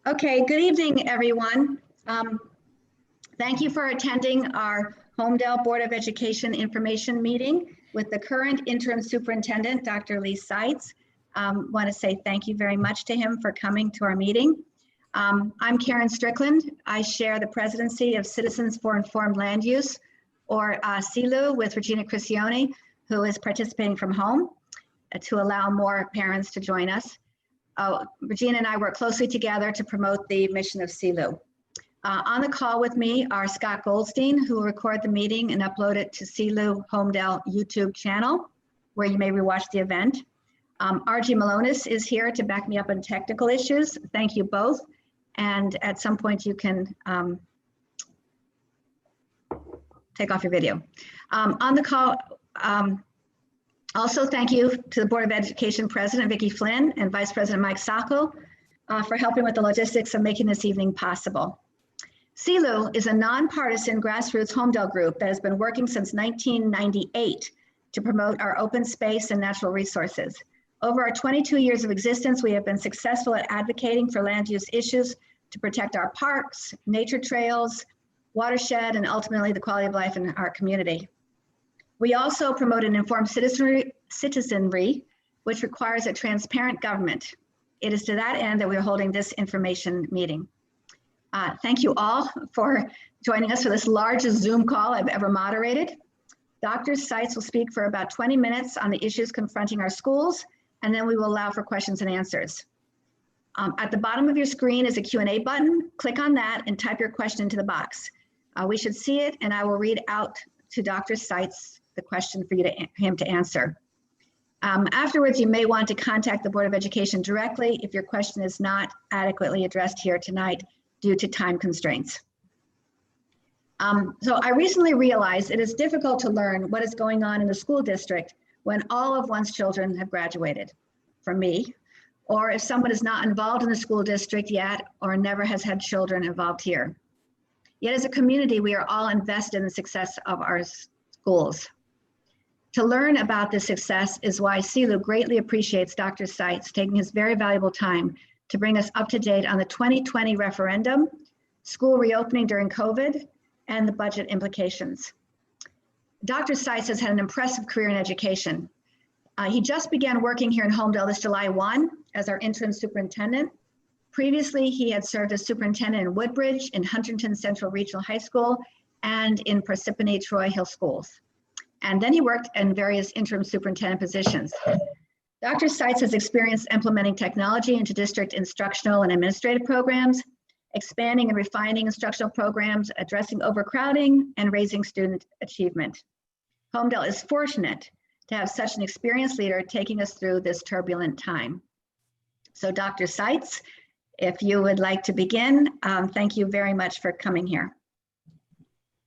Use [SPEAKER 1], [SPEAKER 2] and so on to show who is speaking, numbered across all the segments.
[SPEAKER 1] Okay, good evening, everyone. Thank you for attending our Homedale Board of Education information meeting with the current interim superintendent, Dr. Lee Seitz. Want to say thank you very much to him for coming to our meeting. I'm Karen Strickland. I share the presidency of Citizens for Informed Land Use, or CILU, with Regina Criscione, who is participating from home to allow more parents to join us. Regina and I work closely together to promote the mission of CILU. On the call with me are Scott Goldstein, who will record the meeting and upload it to CILU Homedale YouTube channel, where you may rewatch the event. RG Malonis is here to back me up on technical issues. Thank you both. And at some point you can take off your video. On the call, also thank you to the Board of Education President Vicki Flynn and Vice President Mike Sacco for helping with the logistics of making this evening possible. CILU is a nonpartisan grassroots Homedale group that has been working since 1998 to promote our open space and natural resources. Over our 22 years of existence, we have been successful at advocating for land use issues to protect our parks, nature trails, watershed, and ultimately the quality of life in our community. We also promote an informed citizenry, which requires a transparent government. It is to that end that we are holding this information meeting. Thank you all for joining us for this largest Zoom call I've ever moderated. Dr. Seitz will speak for about 20 minutes on the issues confronting our schools, and then we will allow for questions and answers. At the bottom of your screen is a Q&A button. Click on that and type your question into the box. We should see it, and I will read out to Dr. Seitz the question for him to answer. Afterwards, you may want to contact the Board of Education directly if your question is not adequately addressed here tonight due to time constraints. So I recently realized it is difficult to learn what is going on in the school district when all of one's children have graduated, from me, or if someone is not involved in the school district yet or never has had children involved here. Yet as a community, we are all invested in the success of our schools. To learn about this success is why CILU greatly appreciates Dr. Seitz taking his very valuable time to bring us up to date on the 2020 referendum, school reopening during COVID, and the budget implications. Dr. Seitz has had an impressive career in education. He just began working here in Homedale this July 1 as our interim superintendent. Previously, he had served as superintendent in Woodbridge, in Huntington Central Regional High School, and in Parsippany Troy Hill Schools. And then he worked in various interim superintendent positions. Dr. Seitz has experience implementing technology into district instructional and administrative programs, expanding and refining instructional programs, addressing overcrowding, and raising student achievement. Homedale is fortunate to have such an experienced leader taking us through this turbulent time. So Dr. Seitz, if you would like to begin, thank you very much for coming here.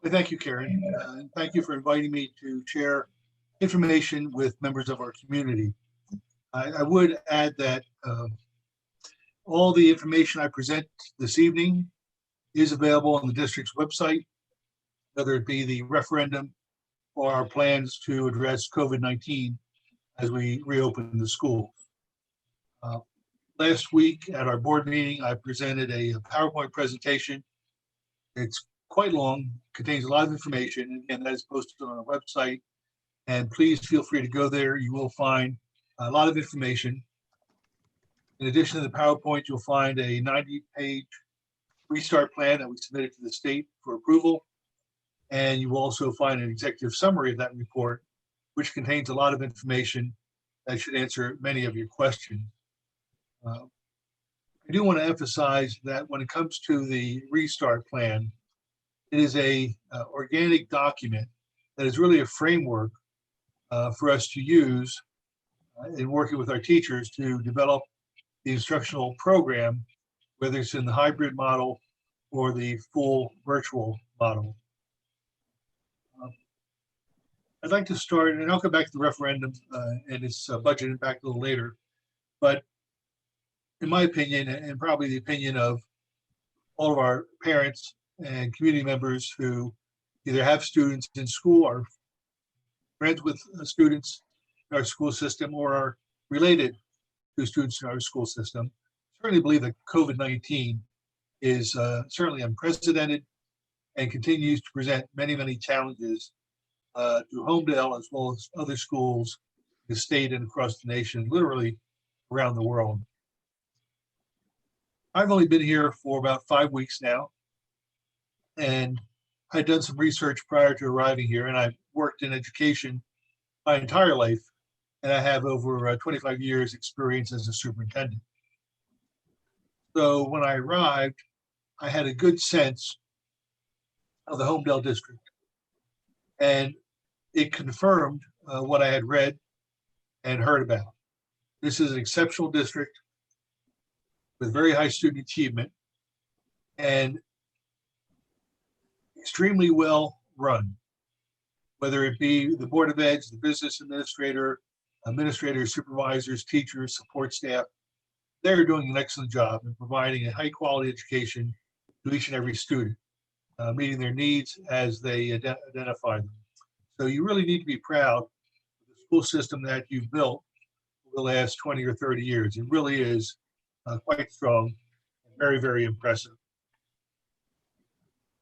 [SPEAKER 2] Thank you, Karen. And thank you for inviting me to share information with members of our community. I would add that all the information I present this evening is available on the district's website, whether it be the referendum or our plans to address COVID-19 as we reopen the schools. Last week at our board meeting, I presented a PowerPoint presentation. It's quite long, contains a lot of information, and again, that is posted on our website. And please feel free to go there. You will find a lot of information. In addition to the PowerPoint, you'll find a 90-page restart plan that we submitted to the state for approval. And you will also find an executive summary of that report, which contains a lot of information that should answer many of your questions. I do want to emphasize that when it comes to the restart plan, it is a organic document that is really a framework for us to use in working with our teachers to develop the instructional program, whether it's in the hybrid model or the full virtual model. I'd like to start, and I'll come back to the referendum and its budget impact a little later, but in my opinion, and probably the opinion of all of our parents and community members who either have students in school or friends with students in our school system or are related to students in our school system, certainly believe that COVID-19 is certainly unprecedented and continues to present many, many challenges to Homedale as well as other schools in the state and across the nation, literally around the world. I've only been here for about 5 weeks now, and I'd done some research prior to arriving here, and I've worked in education my entire life, and I have over 25 years experience as a superintendent. So when I arrived, I had a good sense of the Homedale district, and it confirmed what I had read and heard about. This is an exceptional district with very high student achievement and extremely well run, whether it be the Board of Eds, the business administrator, administrators, supervisors, teachers, support staff. They're doing an excellent job in providing a high quality education to each and every student, meeting their needs as they identify them. So you really need to be proud of the school system that you've built over the last 20 or 30 years. It really is quite strong, and very, very impressive.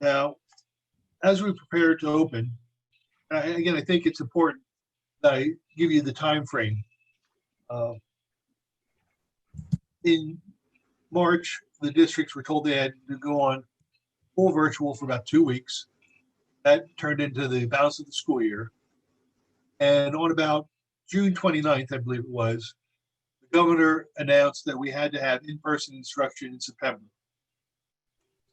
[SPEAKER 2] Now, as we prepare to open, again, I think it's important that I give you the time frame. In March, the districts were told they had to go on full virtual for about 2 weeks. That turned into the balance of the school year. And on about June 29th, I believe it was, the governor announced that we had to have in-person instruction in September.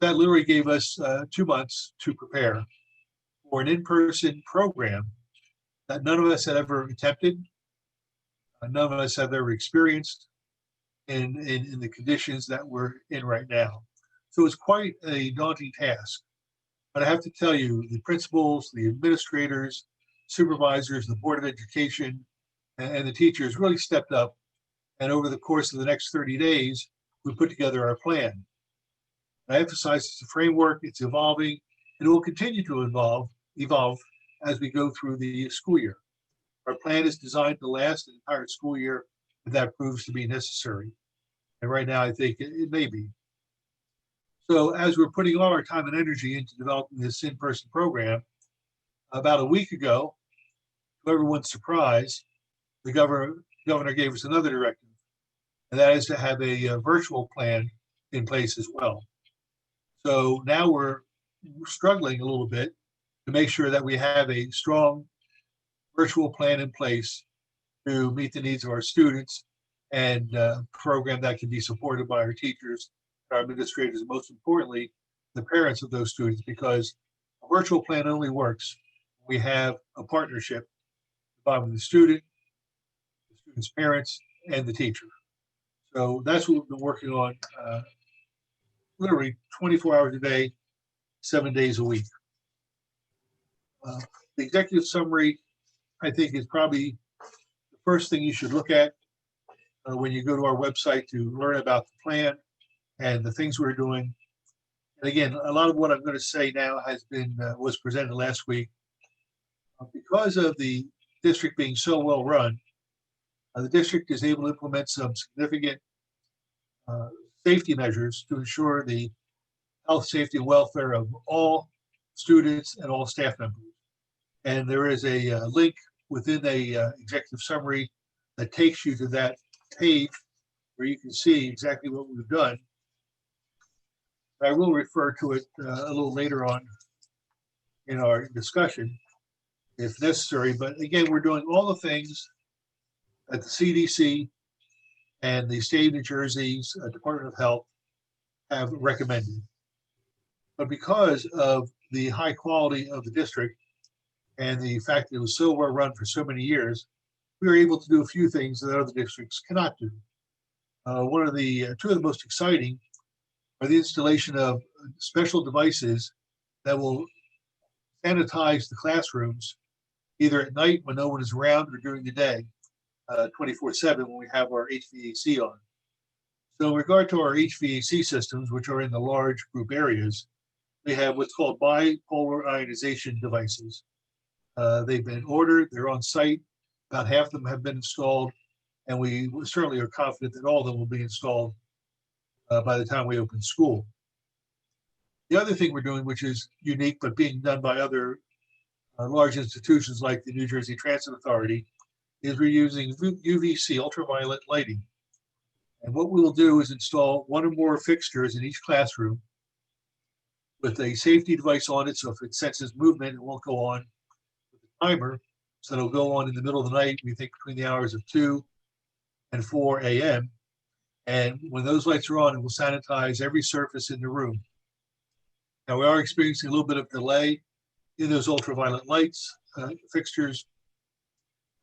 [SPEAKER 2] That literally gave us 2 months to prepare for an in-person program that none of us had ever attempted, none of us have ever experienced in the conditions that we're in right now. So it's quite a daunting task. But I have to tell you, the principals, the administrators, supervisors, the Board of Education, and the teachers really stepped up. And over the course of the next 30 days, we put together our plan. I emphasize it's a framework, it's evolving, and it will continue to evolve as we go through the school year. Our plan is designed to last an entire school year if that proves to be necessary. And right now, I think it may be. So as we're putting all our time and energy into developing this in-person program, about a week ago, to everyone's surprise, the governor gave us another directive, and that is to have a virtual plan in place as well. So now we're struggling a little bit to make sure that we have a strong virtual plan in place to meet the needs of our students and program that can be supported by our teachers, our administrators, and most importantly, the parents of those students, because a virtual plan only works when we have a partnership involving the student's parents, and the teacher. So that's what we've been working on literally 24 hours a day, 7 days a week. The executive summary, I think, is probably the first thing you should look at when you go to our website to learn about the plan and the things we're doing. And again, a lot of what I'm going to say now has been was presented last week. Because of the district being so well run, the district is able to implement some significant safety measures to ensure the health, safety, and welfare of all students and all staff members. And there is a link within the executive summary that takes you to that page where you can see exactly what we've done. I will refer to it a little later on in our discussion if necessary. But again, we're doing all the things that the CDC and the state of New Jersey's Department of Health have recommended. But because of the high quality of the district and the fact that it was so well run for so many years, we were able to do a few things that other districts cannot do. Two of the most exciting are the installation of special devices that will sanitize the classrooms either at night when no one is around or during the day, 24/7 when we have our HVAC on. So in regard to our HVAC systems, which are in the large group areas, we have what's called bipolar ionization devices. They've been ordered, they're on site, about half of them have been installed, and we certainly are confident that all of them will be installed by the time we open school. The other thing we're doing, which is unique but being done by other large institutions like the New Jersey Transit Authority, is we're using UVC, ultraviolet lighting. And what we will do is install one or more fixtures in each classroom with a safety device on it. So if it senses movement, it won't go on with the timer. So it'll go on in the middle of the night, we think between the hours of 2 and 4 a.m. And when those lights are on, it will sanitize every surface in the room. Now we are experiencing a little bit of delay in those ultraviolet lights fixtures,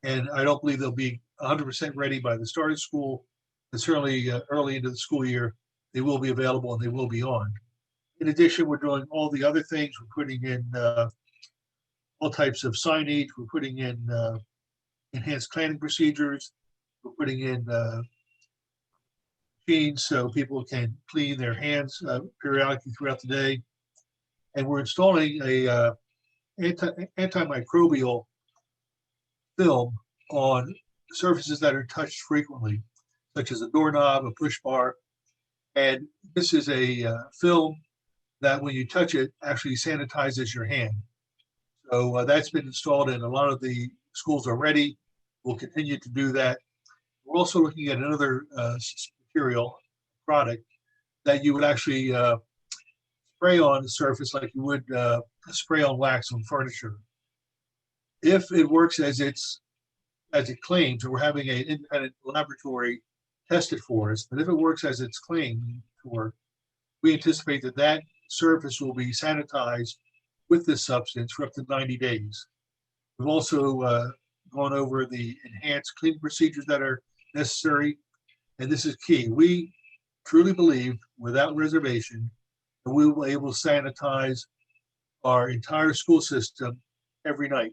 [SPEAKER 2] and I don't believe they'll be 100% ready by the start of school, but certainly early into the school year, they will be available and they will be on. In addition, we're doing all the other things. We're putting in all types of signage. We're putting in enhanced cleaning procedures. We're putting in machines so people can clean their hands periodically throughout the day. And we're installing a antimicrobial film on surfaces that are touched frequently, such as a doorknob, a push bar. And this is a film that when you touch it, actually sanitizes your hand. So that's been installed and a lot of the schools are ready. We'll continue to do that. We're also looking at another material product that you would actually spray on the surface like you would spray on wax on furniture. If it works as it claims, and we're having an independent laboratory test it for us, but if it works as it's claimed to work, we anticipate that that surface will be sanitized with this substance for up to 90 days. We've also gone over the enhanced cleaning procedures that are necessary, and this is key. We truly believe, without reservation, that we will be able to sanitize our entire school system every night.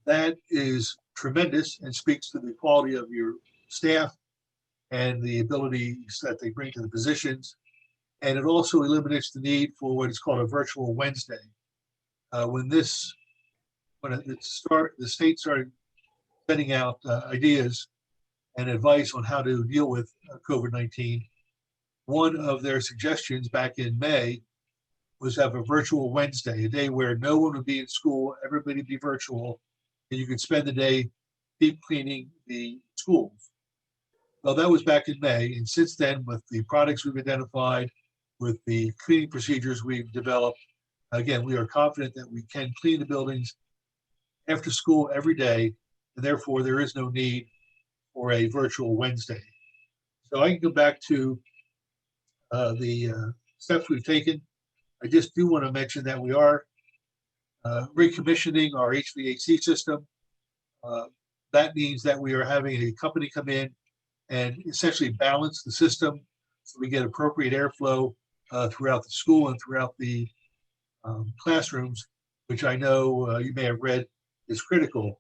[SPEAKER 2] That is tremendous and speaks to the quality of your staff and the abilities that they bring to the positions. And it also eliminates the need for what is called a virtual Wednesday. When the state started sending out ideas and advice on how to deal with COVID-19, one of their suggestions back in May was have a virtual Wednesday, a day where no one would be in school, everybody would be virtual, and you could spend the day deep cleaning the schools. Well, that was back in May, and since then, with the products we've identified, with the cleaning procedures we've developed, again, we are confident that we can clean the buildings after school every day, and therefore there is no need for a virtual Wednesday. So I can go back to the steps we've taken. I just do want to mention that we are recommissioning our HVAC system. That means that we are having a company come in and essentially balance the system so we get appropriate airflow throughout the school and throughout the classrooms, which I know you may have read is critical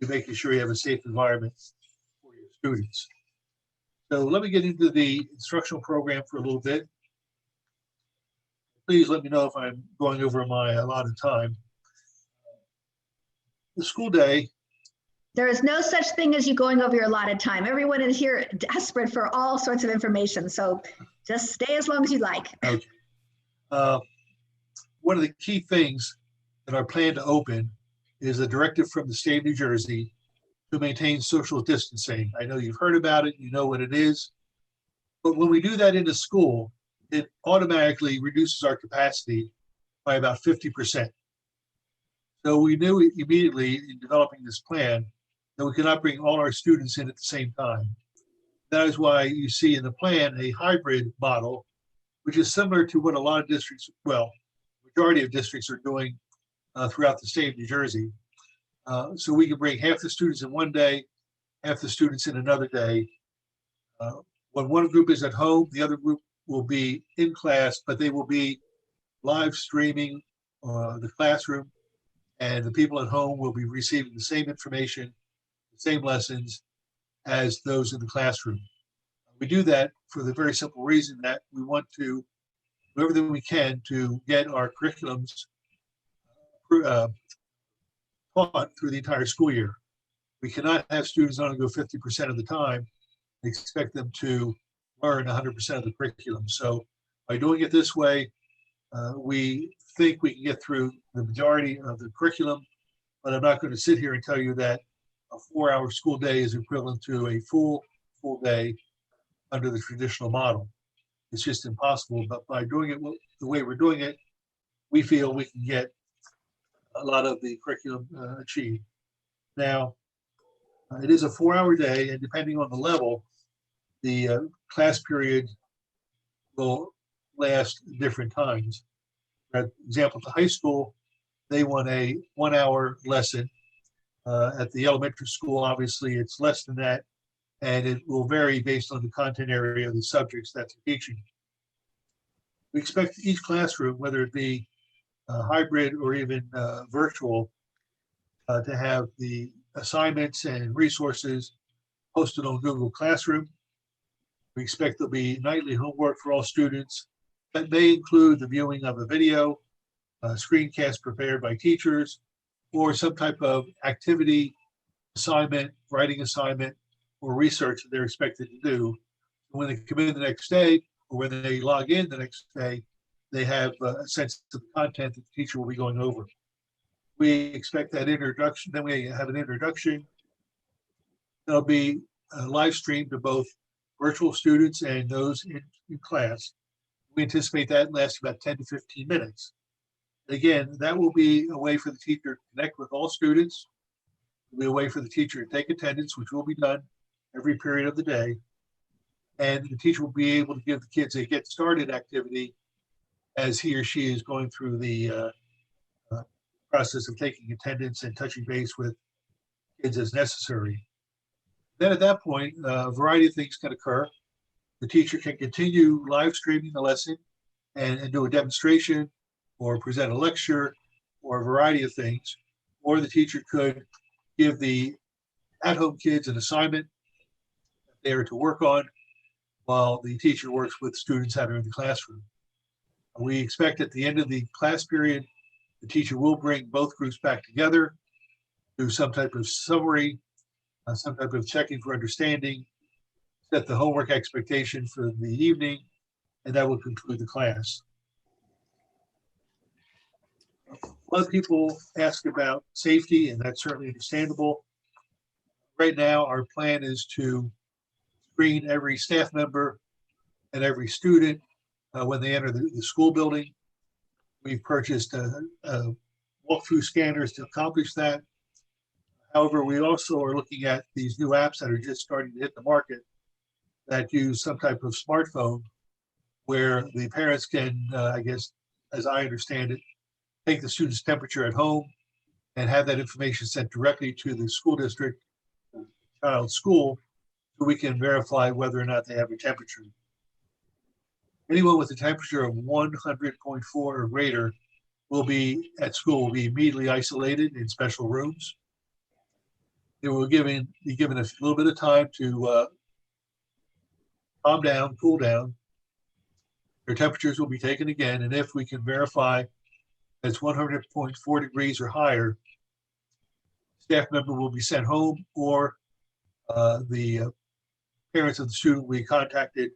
[SPEAKER 2] to making sure you have a safe environment for your students. So let me get into the instructional program for a little bit. Please let me know if I'm going over my allotted time. The school day.
[SPEAKER 1] There is no such thing as you going over your allotted time. Everyone is here desperate for all sorts of information. So just stay as long as you like.
[SPEAKER 2] Okay. One of the key things that our plan to open is a directive from the state of New Jersey to maintain social distancing. I know you've heard about it, you know what it is, but when we do that in a school, it automatically reduces our capacity by about 50%. So we knew immediately in developing this plan that we cannot bring all our students in at the same time. That is why you see in the plan a hybrid model, which is similar to what a lot of districts, well, majority of districts are doing throughout the state of New Jersey. So we can bring half the students in one day, half the students in another day. When one group is at home, the other group will be in class, but they will be live streaming the classroom, and the people at home will be receiving the same information, the same lessons as those in the classroom. We do that for the very simple reason that we want to do everything we can to get our curriculums taught through the entire school year. We cannot have students only go 50% of the time and expect them to learn 100% of the curriculum. So by doing it this way, we think we can get through the majority of the curriculum, but I'm not going to sit here and tell you that a 4-hour school day is equivalent to a full day under the traditional model. It's just impossible. But by doing it the way we're doing it, we feel we can get a lot of the curriculum achieved. Now, it is a 4-hour day, and depending on the level, the class period will last different times. For example, at the high school, they want a 1-hour lesson. At the elementary school, obviously, it's less than that, and it will vary based on the content area of the subjects that they're teaching. We expect each classroom, whether it be hybrid or even virtual, to have the assignments and resources posted on Google Classroom. We expect there'll be nightly homework for all students. That may include the viewing of a video, a screencast prepared by teachers, or some type of activity, assignment, writing assignment, or research that they're expected to do. When they come in the next day, or when they log in the next day, they have a sense of the content that the teacher will be going over. We expect that introduction, then we have an introduction. There'll be a live stream to both virtual students and those in class. We anticipate that lasts about 10 to 15 minutes. Again, that will be a way for the teacher to connect with all students. It'll be a way for the teacher to take attendance, which will be done every period of the day. And the teacher will be able to give the kids a get started activity as he or she is going through the process of taking attendance and touching base with kids as necessary. Then at that point, a variety of things can occur. The teacher can continue live streaming the lesson and do a demonstration or present a lecture or a variety of things. Or the teacher could give the at-home kids an assignment that they are to work on while the teacher works with students that are in the classroom. We expect at the end of the class period, the teacher will bring both groups back together, do some type of summary, some type of checking for understanding, set the homework expectation for the evening, and that will conclude the class. A lot of people ask about safety, and that's certainly understandable. Right now, our plan is to screen every staff member and every student when they enter the school building. We've purchased walkthrough scanners to accomplish that. However, we also are looking at these new apps that are just starting to hit the market that use some type of smartphone where the parents can, I guess, as I understand it, take the student's temperature at home and have that information sent directly to the school district, child's school, so we can verify whether or not they have a temperature. Anyone with a temperature of 100.4 or greater will be at school, will be immediately isolated in special rooms. They will be given a little bit of time to calm down, cool down. Their temperatures will be taken again, and if we can verify that it's 100.4 degrees or higher, staff member will be sent home, or the parents of the student will be contacted,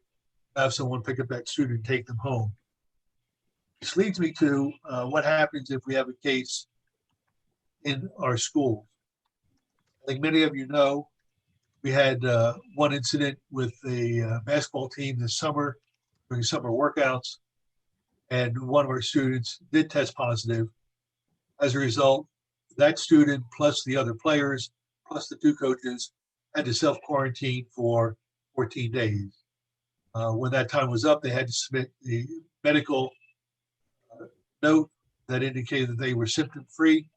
[SPEAKER 2] have someone pick up that student and take them home. This leads me to what happens if we have a case in our schools. I think many of you know we had one incident with a basketball team this summer during summer workouts, and one of our students did test positive. As a result, that student plus the other players plus the 2 coaches had to self-quarantine for 14 days. When that time was up, they had to submit the medical note that indicated that they were symptom-free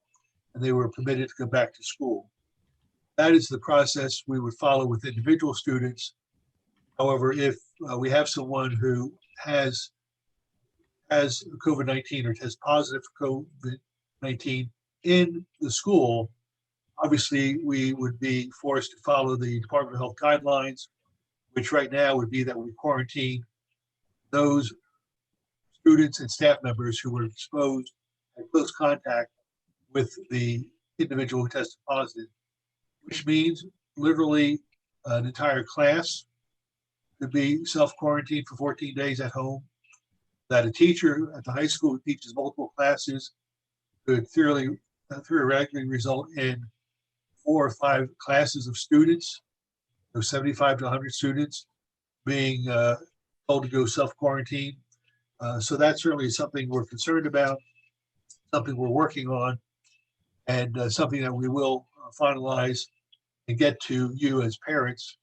[SPEAKER 2] and they were permitted to go back to school. That is the process we would follow with individual students. However, if we have someone who has COVID-19 or tests positive for COVID-19 in the school, obviously we would be forced to follow the Department of Health guidelines, which right now would be that we quarantine those students and staff members who were exposed at close contact with the individual who tested positive, which means literally an entire class could be self-quarantined for 14 days at home, that a teacher at the high school who teaches multiple classes could theoretically result in 4 or 5 classes of students, so 75 to 100 students being told to go self-quarantine. So that's certainly something we're concerned about, something we're working on, and something that we will finalize and get to you as parents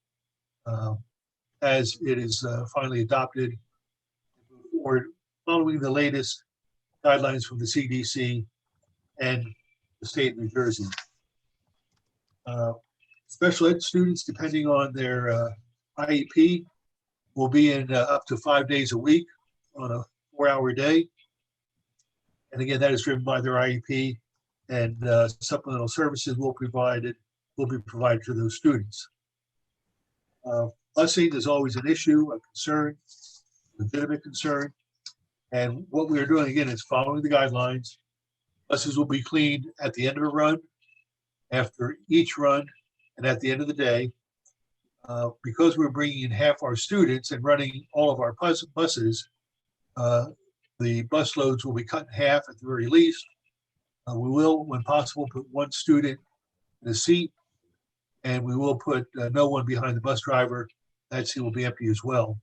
[SPEAKER 2] as it is finally adopted, or following the latest guidelines from the CDC and the state of New Jersey. Special ed students, depending on their IEP, will be in up to 5 days a week on a 4-hour day. And again, that is driven by their IEP, and supplemental services will be provided to those students. Busing is always an issue, a concern, legitimate concern. And what we are doing, again, is following the guidelines. Buses will be cleaned at the end of a run, after each run, and at the end of the day. Because we're bringing in half our students and running all of our buses, the bus loads will be cut in half at the very least. We will, when possible, put one student in a seat, and we will put no one behind the bus driver. That seat will be empty as well.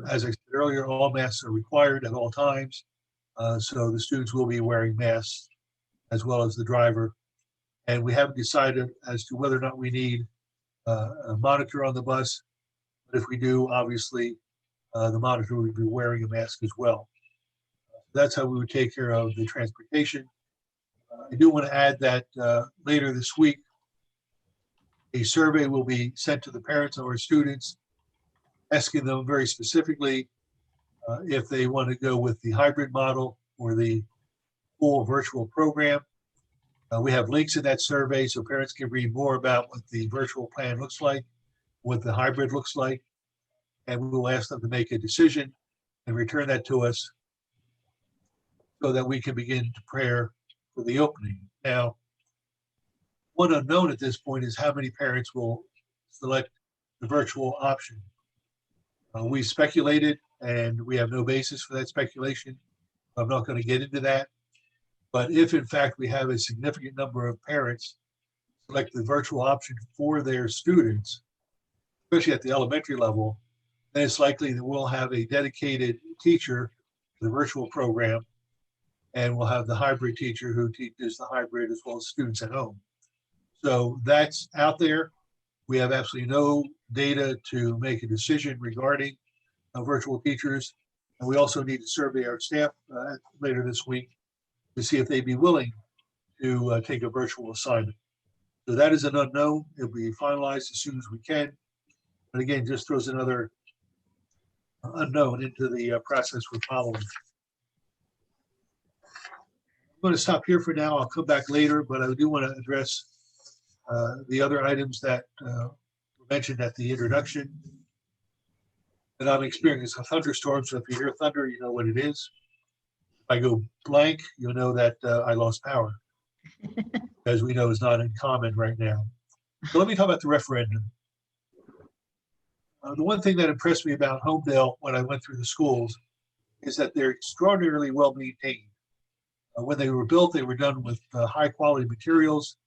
[SPEAKER 2] As I said earlier, all masks are required at all times. So the students will be wearing masks as well as the driver. And we haven't decided as to whether or not we need a monitor on the bus. But if we do, obviously, the monitor would be wearing a mask as well. That's how we would take care of the transportation. I do want to add that later this week, a survey will be sent to the parents of our students, asking them very specifically if they want to go with the hybrid model or the full virtual program. We have links in that survey so parents can read more about what the virtual plan looks like, what the hybrid looks like, and we will ask them to make a decision and return that to us so that we can begin to prepare for the opening. Now, one unknown at this point is how many parents will select the virtual option. We speculated, and we have no basis for that speculation. I'm not going to get into that. But if, in fact, we have a significant number of parents select the virtual option for their students, especially at the elementary level, then it's likely that we'll have a dedicated teacher for the virtual program, and we'll have the hybrid teacher who teaches the hybrid as well as students at home. So that's out there. We have absolutely no data to make a decision regarding virtual teachers. And we also need to survey our staff later this week to see if they'd be willing to take a virtual assignment. So that is an unknown. It'll be finalized as soon as we can. But again, just throws another unknown into the process we're following. I'm going to stop here for now. I'll come back later, but I do want to address the other items that were mentioned at the introduction. And I'm experiencing a thunderstorm, so if you hear thunder, you know what it is. If I go blank, you'll know that I lost power, as we know is not uncommon right now. So let me talk about the referendum. The one thing that impressed me about Homedale when I went through the schools is that they're extraordinarily well maintained. When they were built, they were done with high quality materials.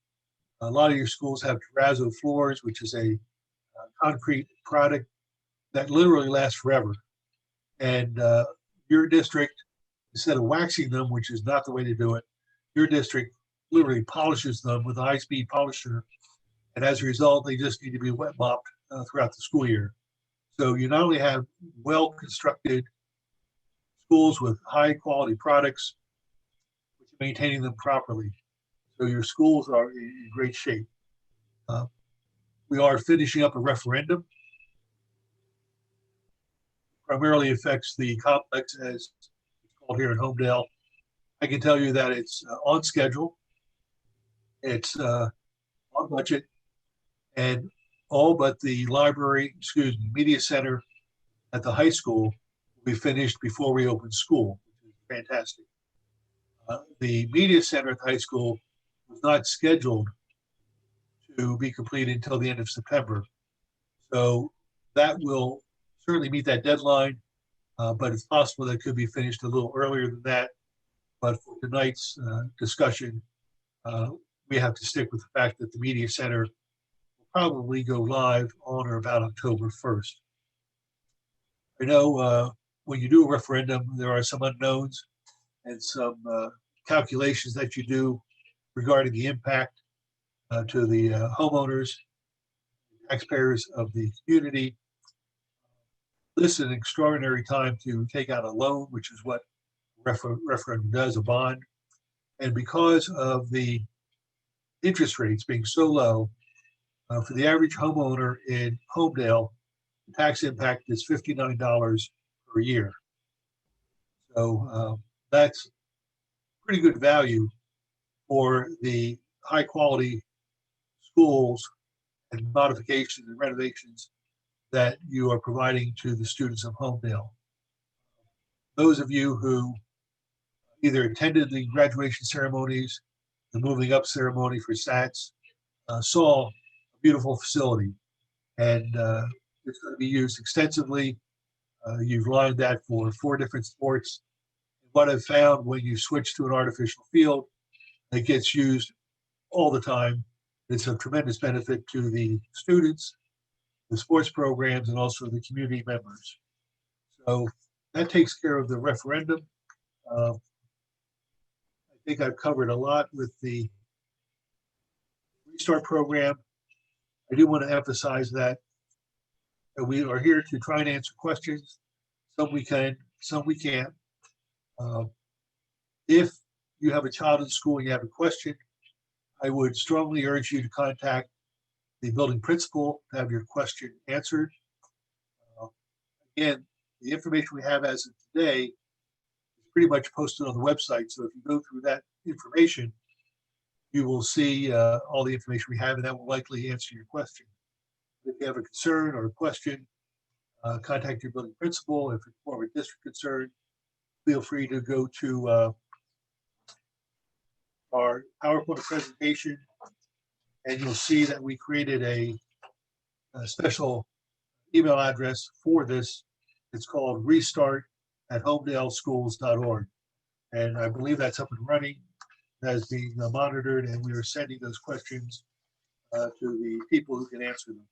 [SPEAKER 2] A lot of your schools have terrazzo floors, which is a concrete product that literally lasts forever. And your district, instead of waxing them, which is not the way to do it, your district literally polishes them with a high-speed polisher. And as a result, they just need to be wet mopped throughout the school year. So you not only have well-constructed schools with high-quality products, but you're maintaining them properly. So your schools are in great shape. We are finishing up a referendum. Primarily affects the complex as it's called here in Homedale. I can tell you that it's on schedule, it's on budget, and all but the media center at the high school will be finished before we open school, which is fantastic. The media center at the high school was not scheduled to be completed until the end of September. So that will certainly meet that deadline, but it's possible that it could be finished a little earlier than that. But for tonight's discussion, we have to stick with the fact that the media center will probably go live on or about October 1st. I know when you do a referendum, there are some unknowns and some calculations that you do regarding the impact to the homeowners, taxpayers of the community. This is an extraordinary time to take out a loan, which is what referendum does, a bond. And because of the interest rates being so low, for the average homeowner in Homedale, the tax impact is $59 per year. So that's pretty good value for the high quality schools and modifications and renovations that you are providing to the students of Homedale. Those of you who either attended the graduation ceremonies, the moving up ceremony for SATs, saw a beautiful facility, and it's going to be used extensively. You've lined that for 4 different sports. What I've found when you switch to an artificial field, it gets used all the time. It's a tremendous benefit to the students, the sports programs, and also the community members. So that takes care of the referendum. I think I've covered a lot with the Restart program. I do want to emphasize that we are here to try and answer questions. Some we can, some we can't. If you have a child in school and you have a question, I would strongly urge you to contact the building principal to have your question answered. Again, the information we have as of today is pretty much posted on the website. So if you go through that information, you will see all the information we have, and that will likely answer your question. If you have a concern or a question, contact your building principal. If it's more of a district concern, feel free to go to our PowerPoint presentation, and you'll see that we created a special email address for this. It's called restart@homedaleschools.org. And I believe that's up and running, that's being monitored, and we are sending those questions to the people who can answer them.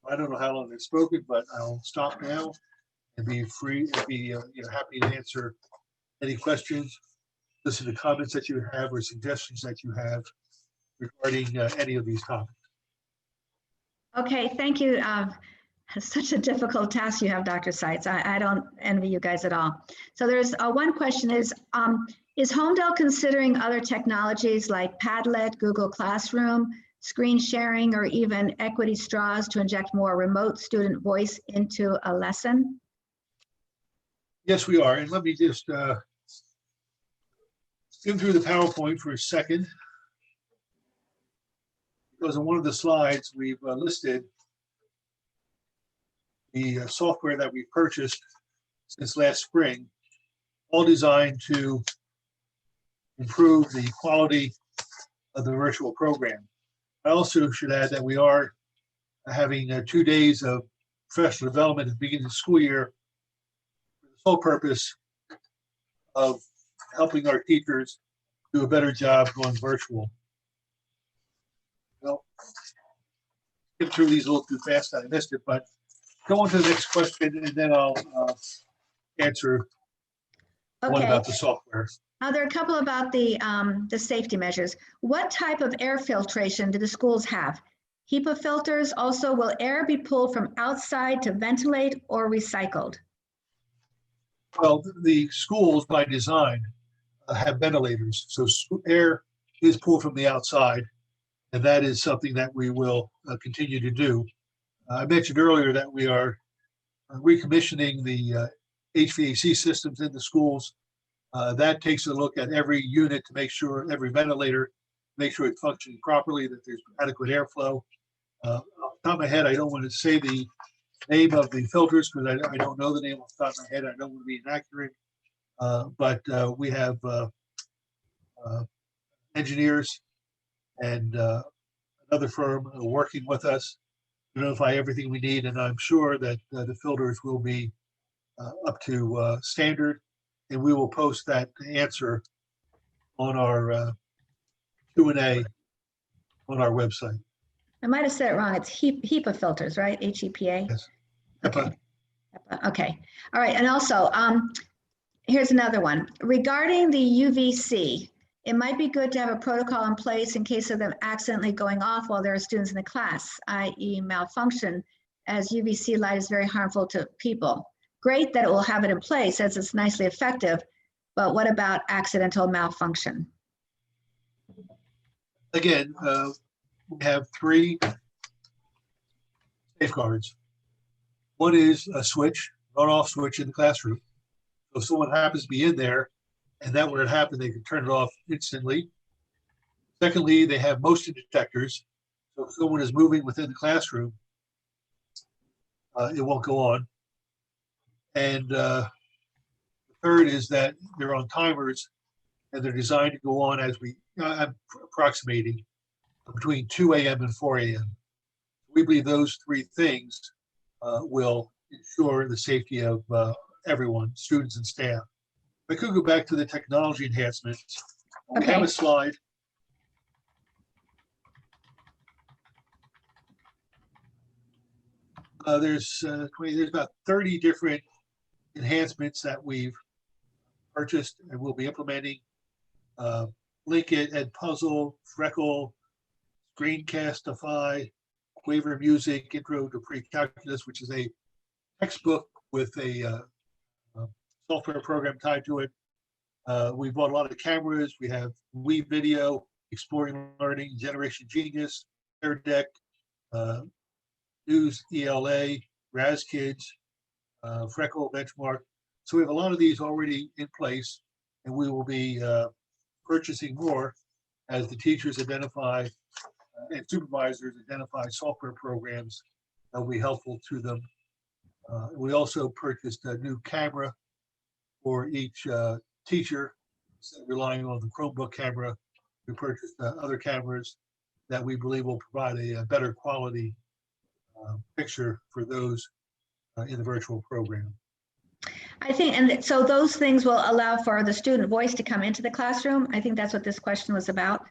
[SPEAKER 2] I don't know how long I've spoken, but I'll stop now and be free and be happy to answer any questions, listen to comments that you have or suggestions that you have regarding any of these topics.
[SPEAKER 1] Okay, thank you. Such a difficult task you have, Dr. Seitz. I don't envy you guys at all. So there's one question is Homedale considering other technologies like Padlet, Google Classroom, screen sharing, or even equity straws to inject more remote student voice into a lesson?
[SPEAKER 2] Yes, we are. And let me just skim through the PowerPoint for a second, because on one of the slides we've listed the software that we purchased since last spring, all designed to improve the quality of the virtual program. I also should add that we are having 2 days of professional development at the beginning of the school year for the sole purpose of helping our teachers do a better job going virtual. Well, get through these a little too fast, I missed it, but go on to the next question, and then I'll answer one about the software.
[SPEAKER 1] There are a couple about the safety measures. What type of air filtration do the schools have? HEPA filters. Also, will air be pulled from outside to ventilate or recycled?
[SPEAKER 2] Well, the schools by design have ventilators, so air is pulled from the outside, and that is something that we will continue to do. I mentioned earlier that we are recommissioning the HVAC systems in the schools. That takes a look at every unit to make sure, every ventilator, make sure it's functioning properly, that there's adequate airflow. Off the top of my head, I don't want to say the name of the filters because I don't know the name off the top of my head. I don't want to be inaccurate. But we have engineers and another firm working with us notify everything we need, and I'm sure that the filters will be up to standard, and we will post that answer on our Q&A on our website.
[SPEAKER 1] I might have said it wrong. It's HEPA filters, right? HEPA?
[SPEAKER 2] Yes.
[SPEAKER 1] Okay. Okay. All right. And also, here's another one. Regarding the UVC, it might be good to have a protocol in place in case of them accidentally going off while there are students in the class, i.e. malfunction, as UVC light is very harmful to people. Great that it will have it in place as it's nicely effective, but what about accidental malfunction?
[SPEAKER 2] Again, we have 3 safeguards. One is a switch, on-off switch in the classroom. So if someone happens to be in there and that were to happen, they can turn it off instantly. Secondly, they have motion detectors. So if someone is moving within the classroom, it won't go on. And the third is that they're on timers and they're designed to go on as I'm approximating between 2 a.m. and 4 a.m. We believe those 3 things will ensure the safety of everyone, students and staff. I could go back to the technology enhancements.
[SPEAKER 1] Okay.
[SPEAKER 2] We have a slide. There's about 30 different enhancements that we've purchased and we'll be implementing. Link It, Edpuzzle, Freckle, Screencastify, Quaver Music, Intro to Pre-Calculus, which is a textbook with a software program tied to it. We bought a lot of cameras. We have We Video, Exploring Learning, Generation Genius, Air Deck, News ELA, Raz Kids, Freckle Benchmark. So we have a lot of these already in place, and we will be purchasing more as the teachers identify and supervisors identify software programs that will be helpful to them. We also purchased a new camera for each teacher, instead of relying on the Chromebook camera. We purchased other cameras that we believe will provide a better quality picture for those in the virtual program.
[SPEAKER 1] I think, and so those things will allow for the student voice to come into the classroom. I think that's what this question was about.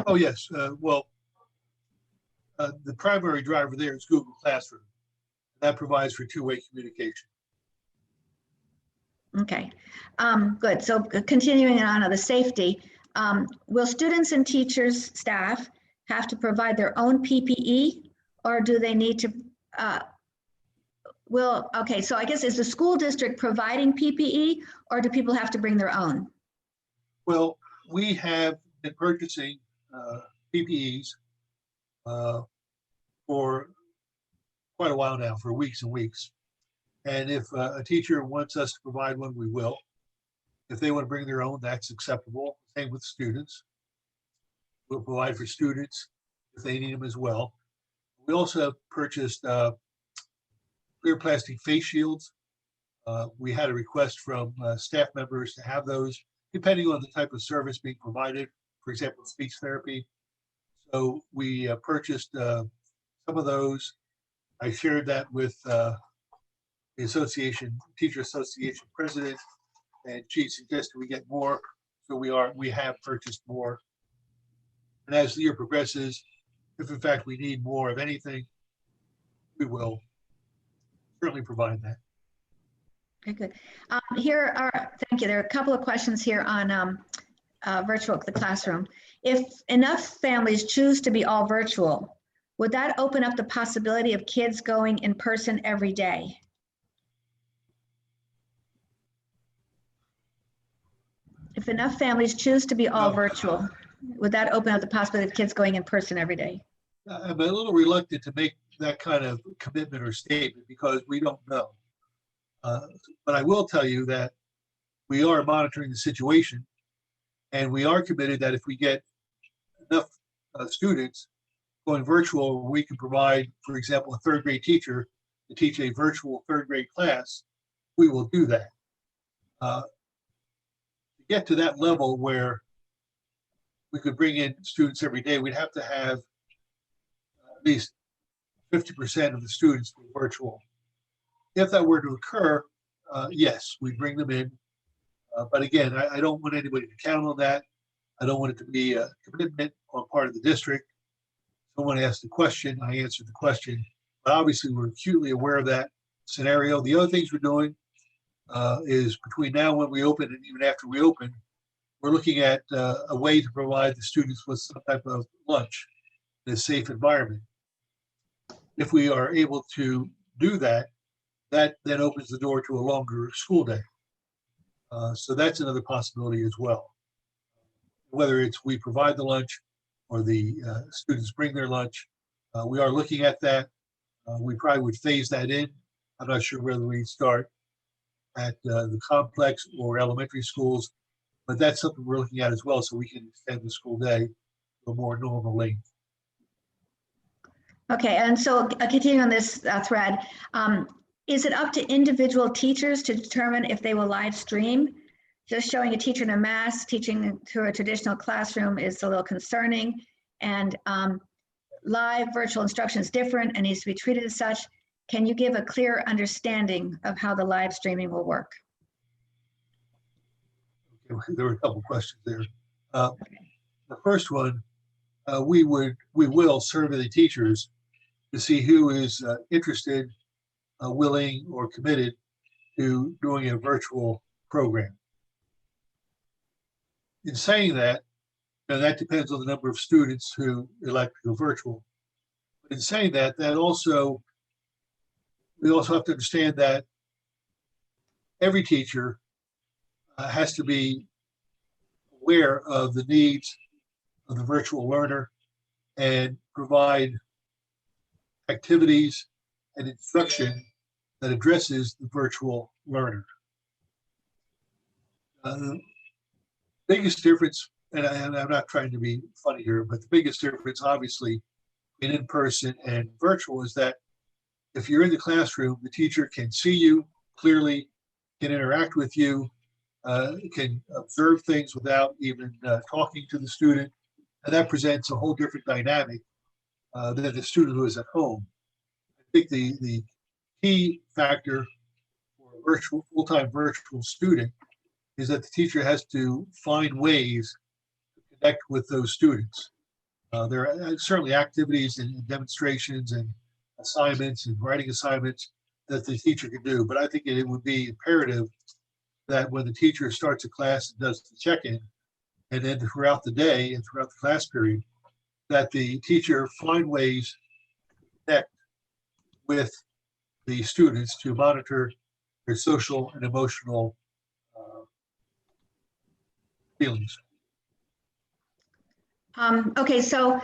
[SPEAKER 2] Oh, yes. Well, the primary driver there is Google Classroom. That provides for 2-way communication.
[SPEAKER 1] Okay, good. So continuing on to the safety, will students and teachers, staff have to provide their own PPE, or do they need to, okay, so I guess is the school district providing PPE, or do people have to bring their own?
[SPEAKER 2] Well, we have been purchasing PPEs for quite a while now, for weeks and weeks. And if a teacher wants us to provide one, we will. If they want to bring their own, that's acceptable. Same with students. We'll provide for students if they need them as well. We also have purchased clear plastic face shields. We had a request from staff members to have those, depending on the type of service being provided, for example, speech therapy. So we purchased some of those. I shared that with the Teacher Association president, and she suggested we get more. So we have purchased more. And as the year progresses, if in fact we need more of anything, we will certainly provide that.
[SPEAKER 1] Okay, good. Thank you. There are a couple of questions here on the classroom. If enough families choose to be all virtual, would that open up the possibility of kids going in person every day? If enough families choose to be all virtual, would that open up the possibility of kids going in person every day?
[SPEAKER 2] I'm a little reluctant to make that kind of commitment or statement because we don't know. But I will tell you that we are monitoring the situation, and we are committed that if we get enough students going virtual, we can provide, for example, a 3rd grade teacher to teach a virtual 3rd grade class. We will do that. To get to that level where we could bring in students every day, we'd have to have at least 50% of the students be virtual. If that were to occur, yes, we bring them in. But again, I don't want anybody to count on that. I don't want it to be a commitment on part of the district. Someone asked the question, I answered the question. But obviously, we're acutely aware of that scenario. The other things we're doing is between now and when we open, and even after we open, we're looking at a way to provide the students with some type of lunch in a safe environment. If we are able to do that, that then opens the door to a longer school day. So that's another possibility as well. Whether it's we provide the lunch or the students bring their lunch, we are looking at that. We probably would phase that in. I'm not sure whether we start at the complex or elementary schools, but that's something we're looking at as well, so we can extend the school day to a more normal length.
[SPEAKER 1] Okay, and so continuing on this thread, is it up to individual teachers to determine if they will live stream? Just showing a teacher in a mask teaching through a traditional classroom is a little concerning, and live virtual instruction is different and needs to be treated as such. Can you give a clear understanding of how the live streaming will work?
[SPEAKER 2] Okay, there were a couple questions there. The first one, we will survey the teachers to see who is interested, willing, or committed to doing a virtual program. In saying that, and that depends on the number of students who elect to go virtual. But in saying that, we also have to understand that every teacher has to be aware of the needs of the virtual learner and provide activities and instruction that addresses the virtual learner. The biggest difference, and I'm not trying to be funny here, but the biggest difference, obviously, in person and virtual is that if you're in the classroom, the teacher can see you clearly, can interact with you, can observe things without even talking to the student, and that presents a whole different dynamic than the student who is at home. I think the key factor for a virtual, full-time virtual student is that the teacher has to find ways to connect with those students. There are certainly activities and demonstrations and assignments and writing assignments that the teacher can do, but I think it would be imperative that when the teacher starts a class and does the check-in, and then throughout the day and throughout the class period, that the teacher find ways to connect with the students to monitor their social and emotional feelings.
[SPEAKER 1] Okay, so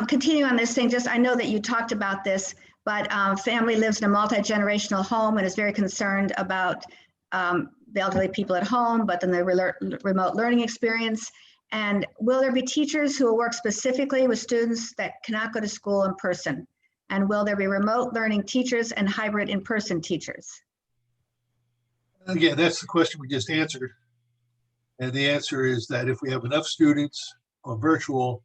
[SPEAKER 1] continuing on this thing, just I know that you talked about this, but family lives in a multi-generational home and is very concerned about the elderly people at home, but then the remote learning experience. And will there be teachers who will work specifically with students that cannot go to school in person? And will there be remote learning teachers and hybrid in-person teachers?
[SPEAKER 2] Again, that's the question we just answered. And the answer is that if we have enough students on virtual,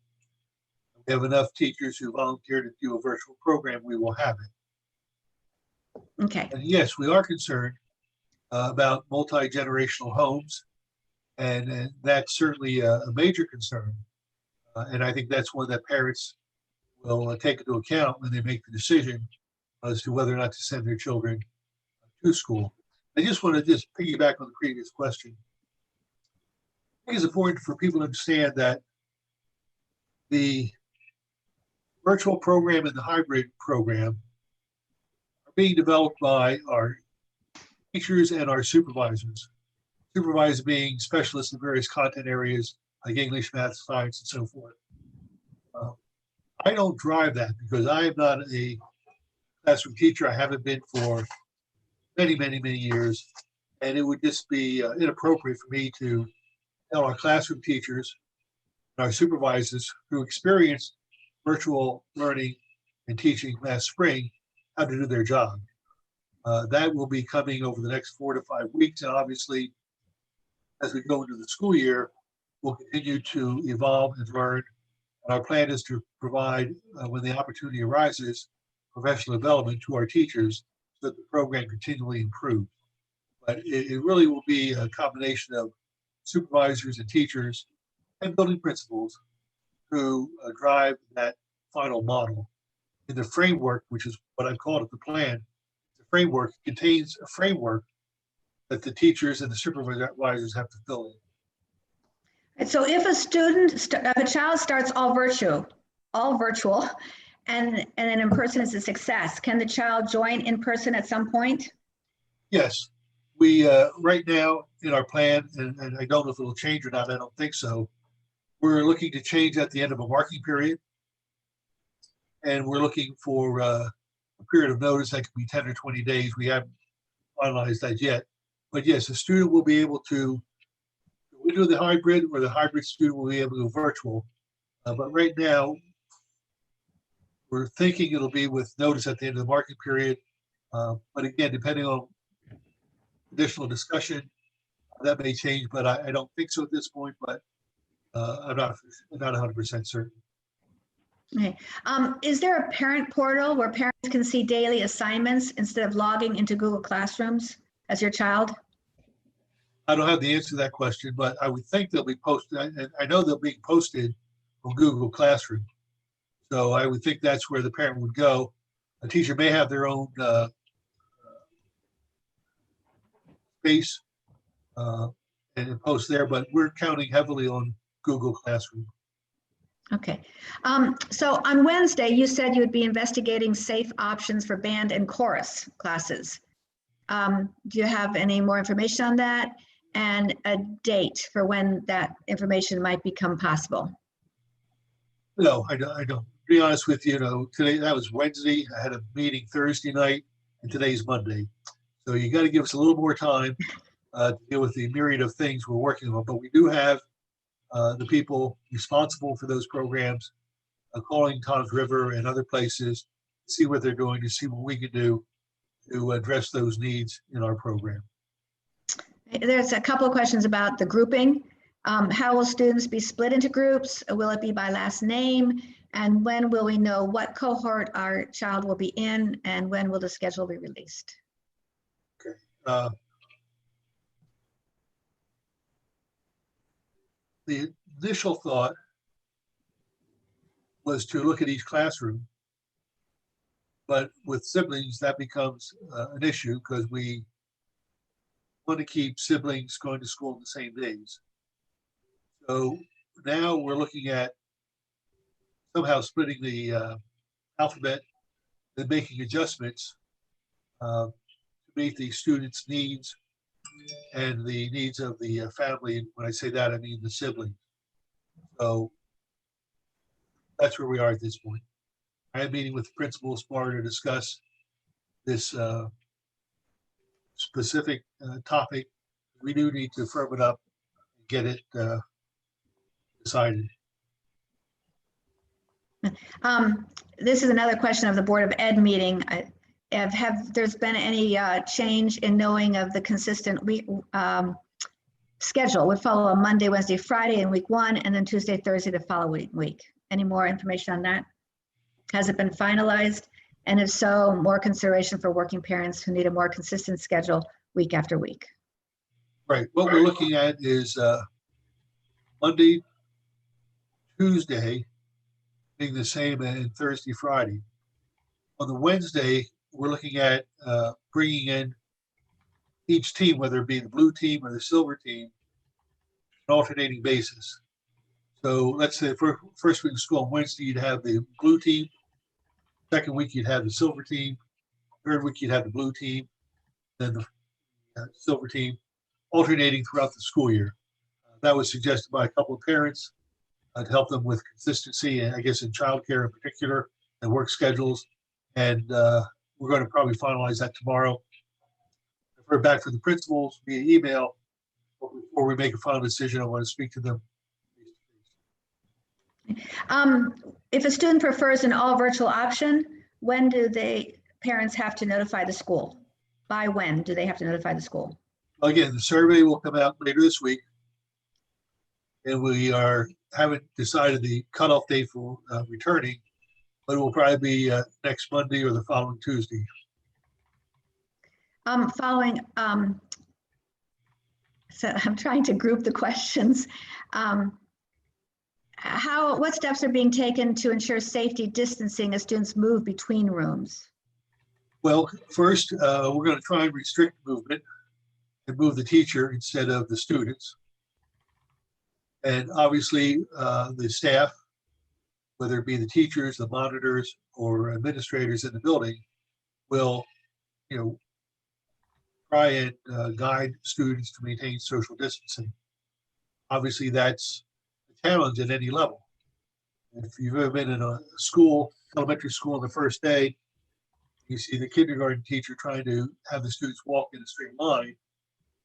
[SPEAKER 2] we have enough teachers who volunteer to do a virtual program, we will have it.
[SPEAKER 1] Okay.
[SPEAKER 2] And yes, we are concerned about multi-generational homes, and that's certainly a major concern. And I think that's one that parents will take into account when they make the decision as to whether or not to send their children to school. I just want to piggyback on the previous question. I think it's important for people to understand that the virtual program and the hybrid program are being developed by our teachers and our supervisors. Supervisors being specialists in various content areas like English, math, science, and so forth. I don't drive that because I am not a classroom teacher. I haven't been for many, many, many years. And it would just be inappropriate for me to tell our classroom teachers and our supervisors who experienced virtual learning and teaching last spring how to do their job. That will be coming over the next 4 to 5 weeks. And obviously, as we go into the school year, we'll continue to evolve and learn. And our plan is to provide, when the opportunity arises, professional development to our teachers so that the program continually improves. But it really will be a combination of supervisors and teachers and building principals who drive that final model. In the framework, which is what I called it, the plan, the framework contains a framework that the teachers and the supervisors have to fill in.
[SPEAKER 1] And so if a child starts all virtual, and then in person is a success, can the child join in person at some point?
[SPEAKER 2] Yes, we right now in our plan, and I don't know if it'll change or not, I don't think so. We're looking to change at the end of a marking period. And we're looking for a period of notice that could be 10 or 20 days. We haven't finalized that yet. But yes, a student will be able to do the hybrid, or the hybrid student will be able to go virtual. But right now, we're thinking it'll be with notice at the end of the marking period. But again, depending on additional discussion, that may change, but I don't think so at this point, but I'm not 100% certain.
[SPEAKER 1] Okay. Is there a parent portal where parents can see daily assignments instead of logging into Google Classrooms as your child?
[SPEAKER 2] I don't have the answer to that question, but I would think they'll be posted. And I know they'll be posted on Google Classroom. So I would think that's where the parent would go. A teacher may have their own space and post there, but we're counting heavily on Google Classroom.
[SPEAKER 1] Okay. So on Wednesday, you said you would be investigating safe options for band and chorus classes. Do you have any more information on that? And a date for when that information might become possible?
[SPEAKER 2] No, I don't. To be honest with you, today, that was Wednesday. I had a meeting Thursday night, and today's Monday. So you got to give us a little more time to deal with the myriad of things we're working on. But we do have the people responsible for those programs calling Tom's River and other places to see what they're doing, to see what we can do to address those needs in our program.
[SPEAKER 1] There's a couple of questions about the grouping. How will students be split into groups? Will it be by last name? And when will we know what cohort our child will be in? And when will the schedule be released?
[SPEAKER 2] Okay. The initial thought was to look at each classroom, but with siblings, that becomes an issue because we want to keep siblings going to school on the same days. So now we're looking at somehow splitting the alphabet and making adjustments to meet the students' needs and the needs of the family. And when I say that, I mean the siblings. So that's where we are at this point. I am meeting with the principals tomorrow to discuss this specific topic. We do need to firm it up and get it decided.
[SPEAKER 1] This is another question of the Board of Ed meeting. Have there's been any change in knowing of the consistent week schedule? We follow a Monday, Wednesday, Friday in week 1, and then Tuesday, Thursday the following week. Any more information on that? Has it been finalized? And if so, more consideration for working parents who need a more consistent schedule week after week.
[SPEAKER 2] Right. What we're looking at is Monday, Tuesday being the same as Thursday, Friday. On the Wednesday, we're looking at bringing in each team, whether it be the blue team or the silver team, an alternating basis. So let's say for first week of school on Wednesday, you'd have the blue team. Second week, you'd have the silver team. Third week, you'd have the blue team. Then the silver team, alternating throughout the school year. That was suggested by a couple of parents to help them with consistency, and I guess in childcare in particular, and work schedules. And we're going to probably finalize that tomorrow. I've heard back from the principals via email, but before we make a final decision, I want to speak to them.
[SPEAKER 1] If a student prefers an all virtual option, when do parents have to notify the school? By when do they have to notify the school?
[SPEAKER 2] Again, the survey will come out later this week, and we haven't decided the cutoff date for returning, but it will probably be next Monday or the following Tuesday.
[SPEAKER 1] Following, so I'm trying to group the questions. What steps are being taken to ensure safety distancing as students move between rooms?
[SPEAKER 2] Well, first, we're going to try and restrict movement and move the teacher instead of the students. And obviously, the staff, whether it be the teachers, the monitors, or administrators in the building, will, try and guide students to maintain social distancing. Obviously, that's a challenge at any level. If you've ever been in a school, elementary school, on the first day, you see the kindergarten teacher trying to have the students walk in a straight line.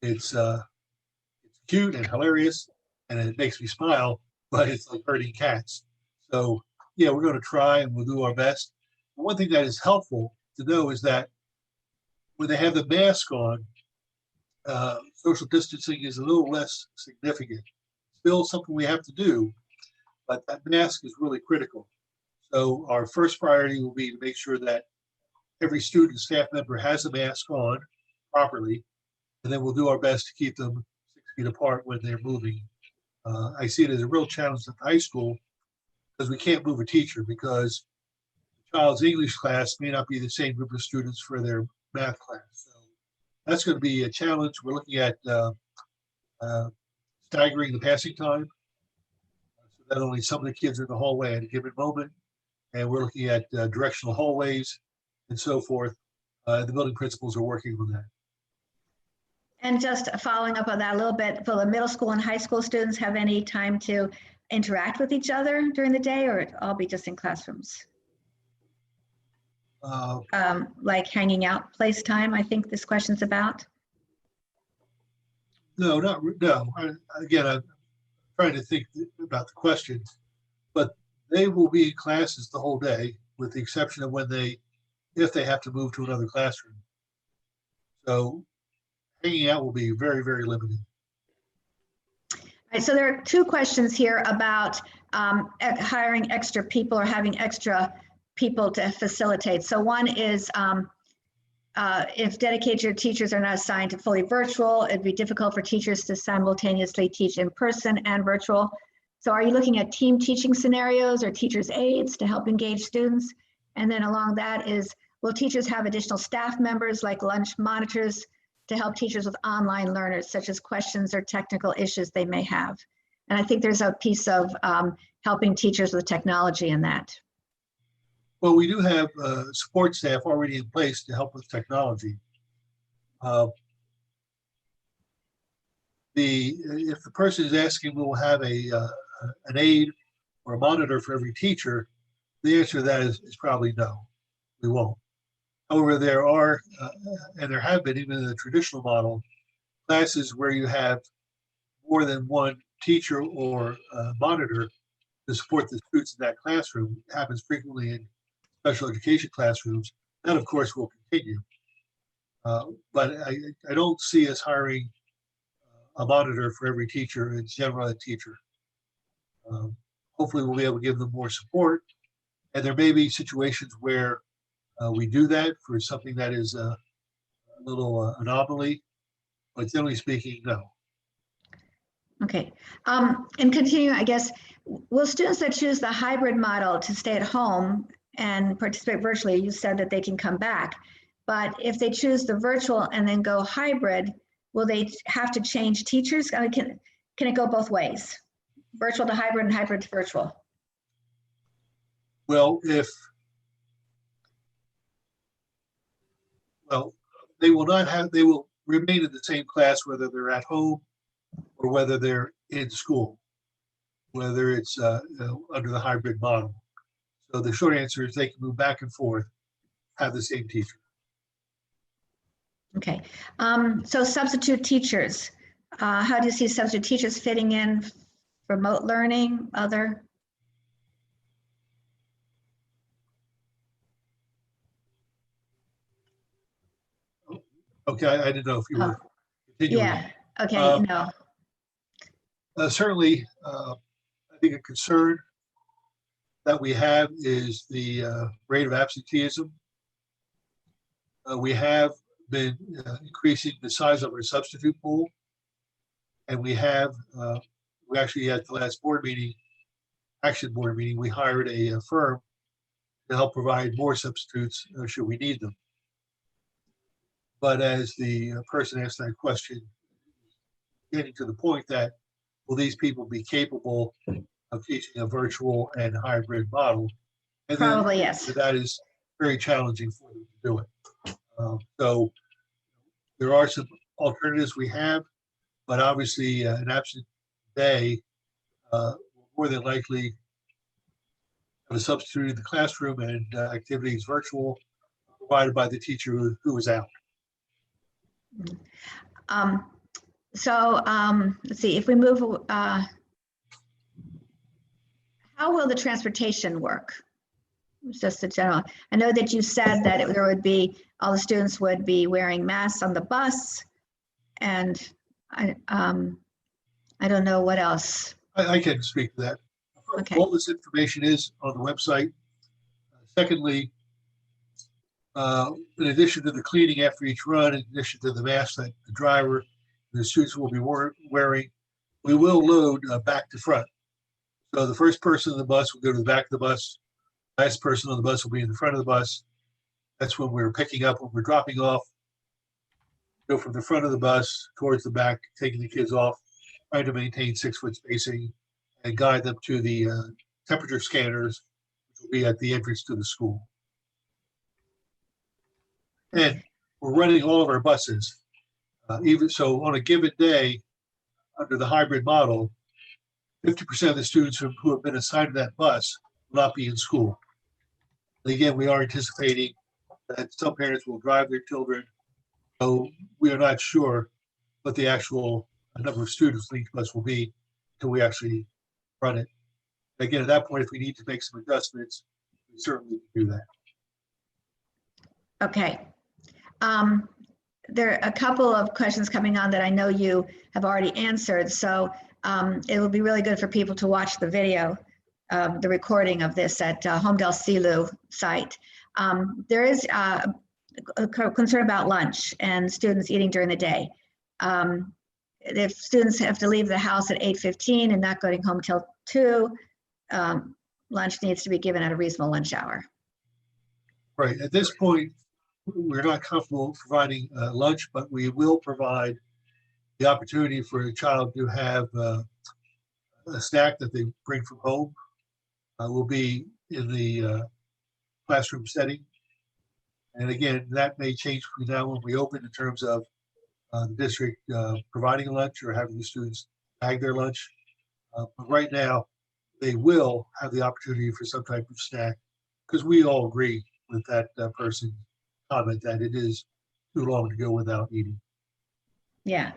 [SPEAKER 2] It's cute and hilarious, and it makes me smile, but it's like herding cats. So yeah, we're going to try and we'll do our best. One thing that is helpful to know is that when they have the mask on, social distancing is a little less significant. Still something we have to do, but that mask is really critical. So our first priority will be to make sure that every student and staff member has a mask on properly, and then we'll do our best to keep them 6 feet apart when they're moving. I see it as a real challenge at the high school because we can't move a teacher because the child's English class may not be the same group of students for their math class. So that's going to be a challenge. We're looking at staggering the passing time so that only some of the kids are in the hallway at a given moment. And we're looking at directional hallways and so forth. The building principals are working on that.
[SPEAKER 1] And just following up on that a little bit, will the middle school and high school students have any time to interact with each other during the day, or it all be just in classrooms? Like hanging out, place time, I think this question's about.
[SPEAKER 2] No. Again, I'm trying to think about the question, but they will be in classes the whole day, with the exception of if they have to move to another classroom. So hanging out will be very, very limited.
[SPEAKER 1] All right, so there are two questions here about hiring extra people or having extra people to facilitate. So one is if dedicated teachers are not assigned to fully virtual, it'd be difficult for teachers to simultaneously teach in person and virtual. So are you looking at team teaching scenarios or teachers' aides to help engage students? And then along that is, will teachers have additional staff members like lunch monitors to help teachers with online learners, such as questions or technical issues they may have? And I think there's a piece of helping teachers with technology in that.
[SPEAKER 2] Well, we do have support staff already in place to help with technology. If the person is asking, we will have an aide or a monitor for every teacher, the answer to that is probably no, we won't. However, there are, and there have been, even in the traditional model, classes where you have more than one teacher or monitor to support the students in that classroom. It happens frequently in special education classrooms. That, of course, will continue. But I don't see us hiring a monitor for every teacher, a general ed teacher. Hopefully, we'll be able to give them more support. And there may be situations where we do that for something that is a little anomaly, but generally speaking, no.
[SPEAKER 1] Okay, and continuing, I guess, will students that choose the hybrid model to stay at home and participate virtually, you said that they can come back, but if they choose the virtual and then go hybrid, will they have to change teachers? Can it go both ways? Virtual to hybrid and hybrid to virtual?
[SPEAKER 2] Well, they will remain in the same class whether they're at home or whether they're in school, whether it's under the hybrid model. So the short answer is they can move back and forth, have the same teacher.
[SPEAKER 1] Okay, so substitute teachers. How do you see substitute teachers fitting in remote learning, other?
[SPEAKER 2] Okay, I didn't know if you were continuing.
[SPEAKER 1] Yeah, okay, no.
[SPEAKER 2] Certainly, I think a concern that we have is the rate of absenteeism. We have been increasing the size of our substitute pool. And we actually at the last board meeting, action board meeting, we hired a firm to help provide more substitutes should we need them. But as the person asked that question, getting to the point that will these people be capable of teaching a virtual and hybrid model? And
[SPEAKER 1] Probably yes.
[SPEAKER 2] That is very challenging for them to do it. So there are some alternatives we have, but obviously an absent day will more than likely have a substitute in the classroom and activities virtual provided by the teacher who is out.
[SPEAKER 1] Let's see, if we move, how will the transportation work? Just a general, I know that you said that there would be, all the students would be wearing masks on the bus, and I don't know what else.
[SPEAKER 2] I can speak to that.
[SPEAKER 1] Okay.
[SPEAKER 2] All this information is on the website. Secondly, in addition to the cleaning after each run, in addition to the mask that the driver and the students will be wearing, we will load back to front. So the first person on the bus will go to the back of the bus. Last person on the bus will be in the front of the bus. That's when we're picking up, when we're dropping off. Go from the front of the bus towards the back, taking the kids off, trying to maintain 6-foot spacing and guide them to the temperature scanners, which will be at the entrance to the school. And we're running all of our buses. Even so, on a given day, under the hybrid model, 50% of the students who have been assigned to that bus will not be in school. And again, we are anticipating that some parents will drive their children, so we are not sure what the actual number of students in each bus will be until we actually run it. Again, at that point, if we need to make some adjustments, we certainly can do that.
[SPEAKER 1] Okay. There are a couple of questions coming on that I know you have already answered, so it will be really good for people to watch the video, the recording of this at Homedale CILU site. There is a concern about lunch and students eating during the day. If students have to leave the house at 8:15 and not going home till 2, lunch needs to be given at a reasonable lunch hour.
[SPEAKER 2] Right. At this point, we're not comfortable providing lunch, but we will provide the opportunity for a child to have a snack that they bring from home. Will be in the classroom setting. And again, that may change between now when we open in terms of the district providing lunch or having the students bag their lunch. But right now, they will have the opportunity for some type of snack, because we all agree with that person's comment that it is too long to go without eating.
[SPEAKER 1] Yeah.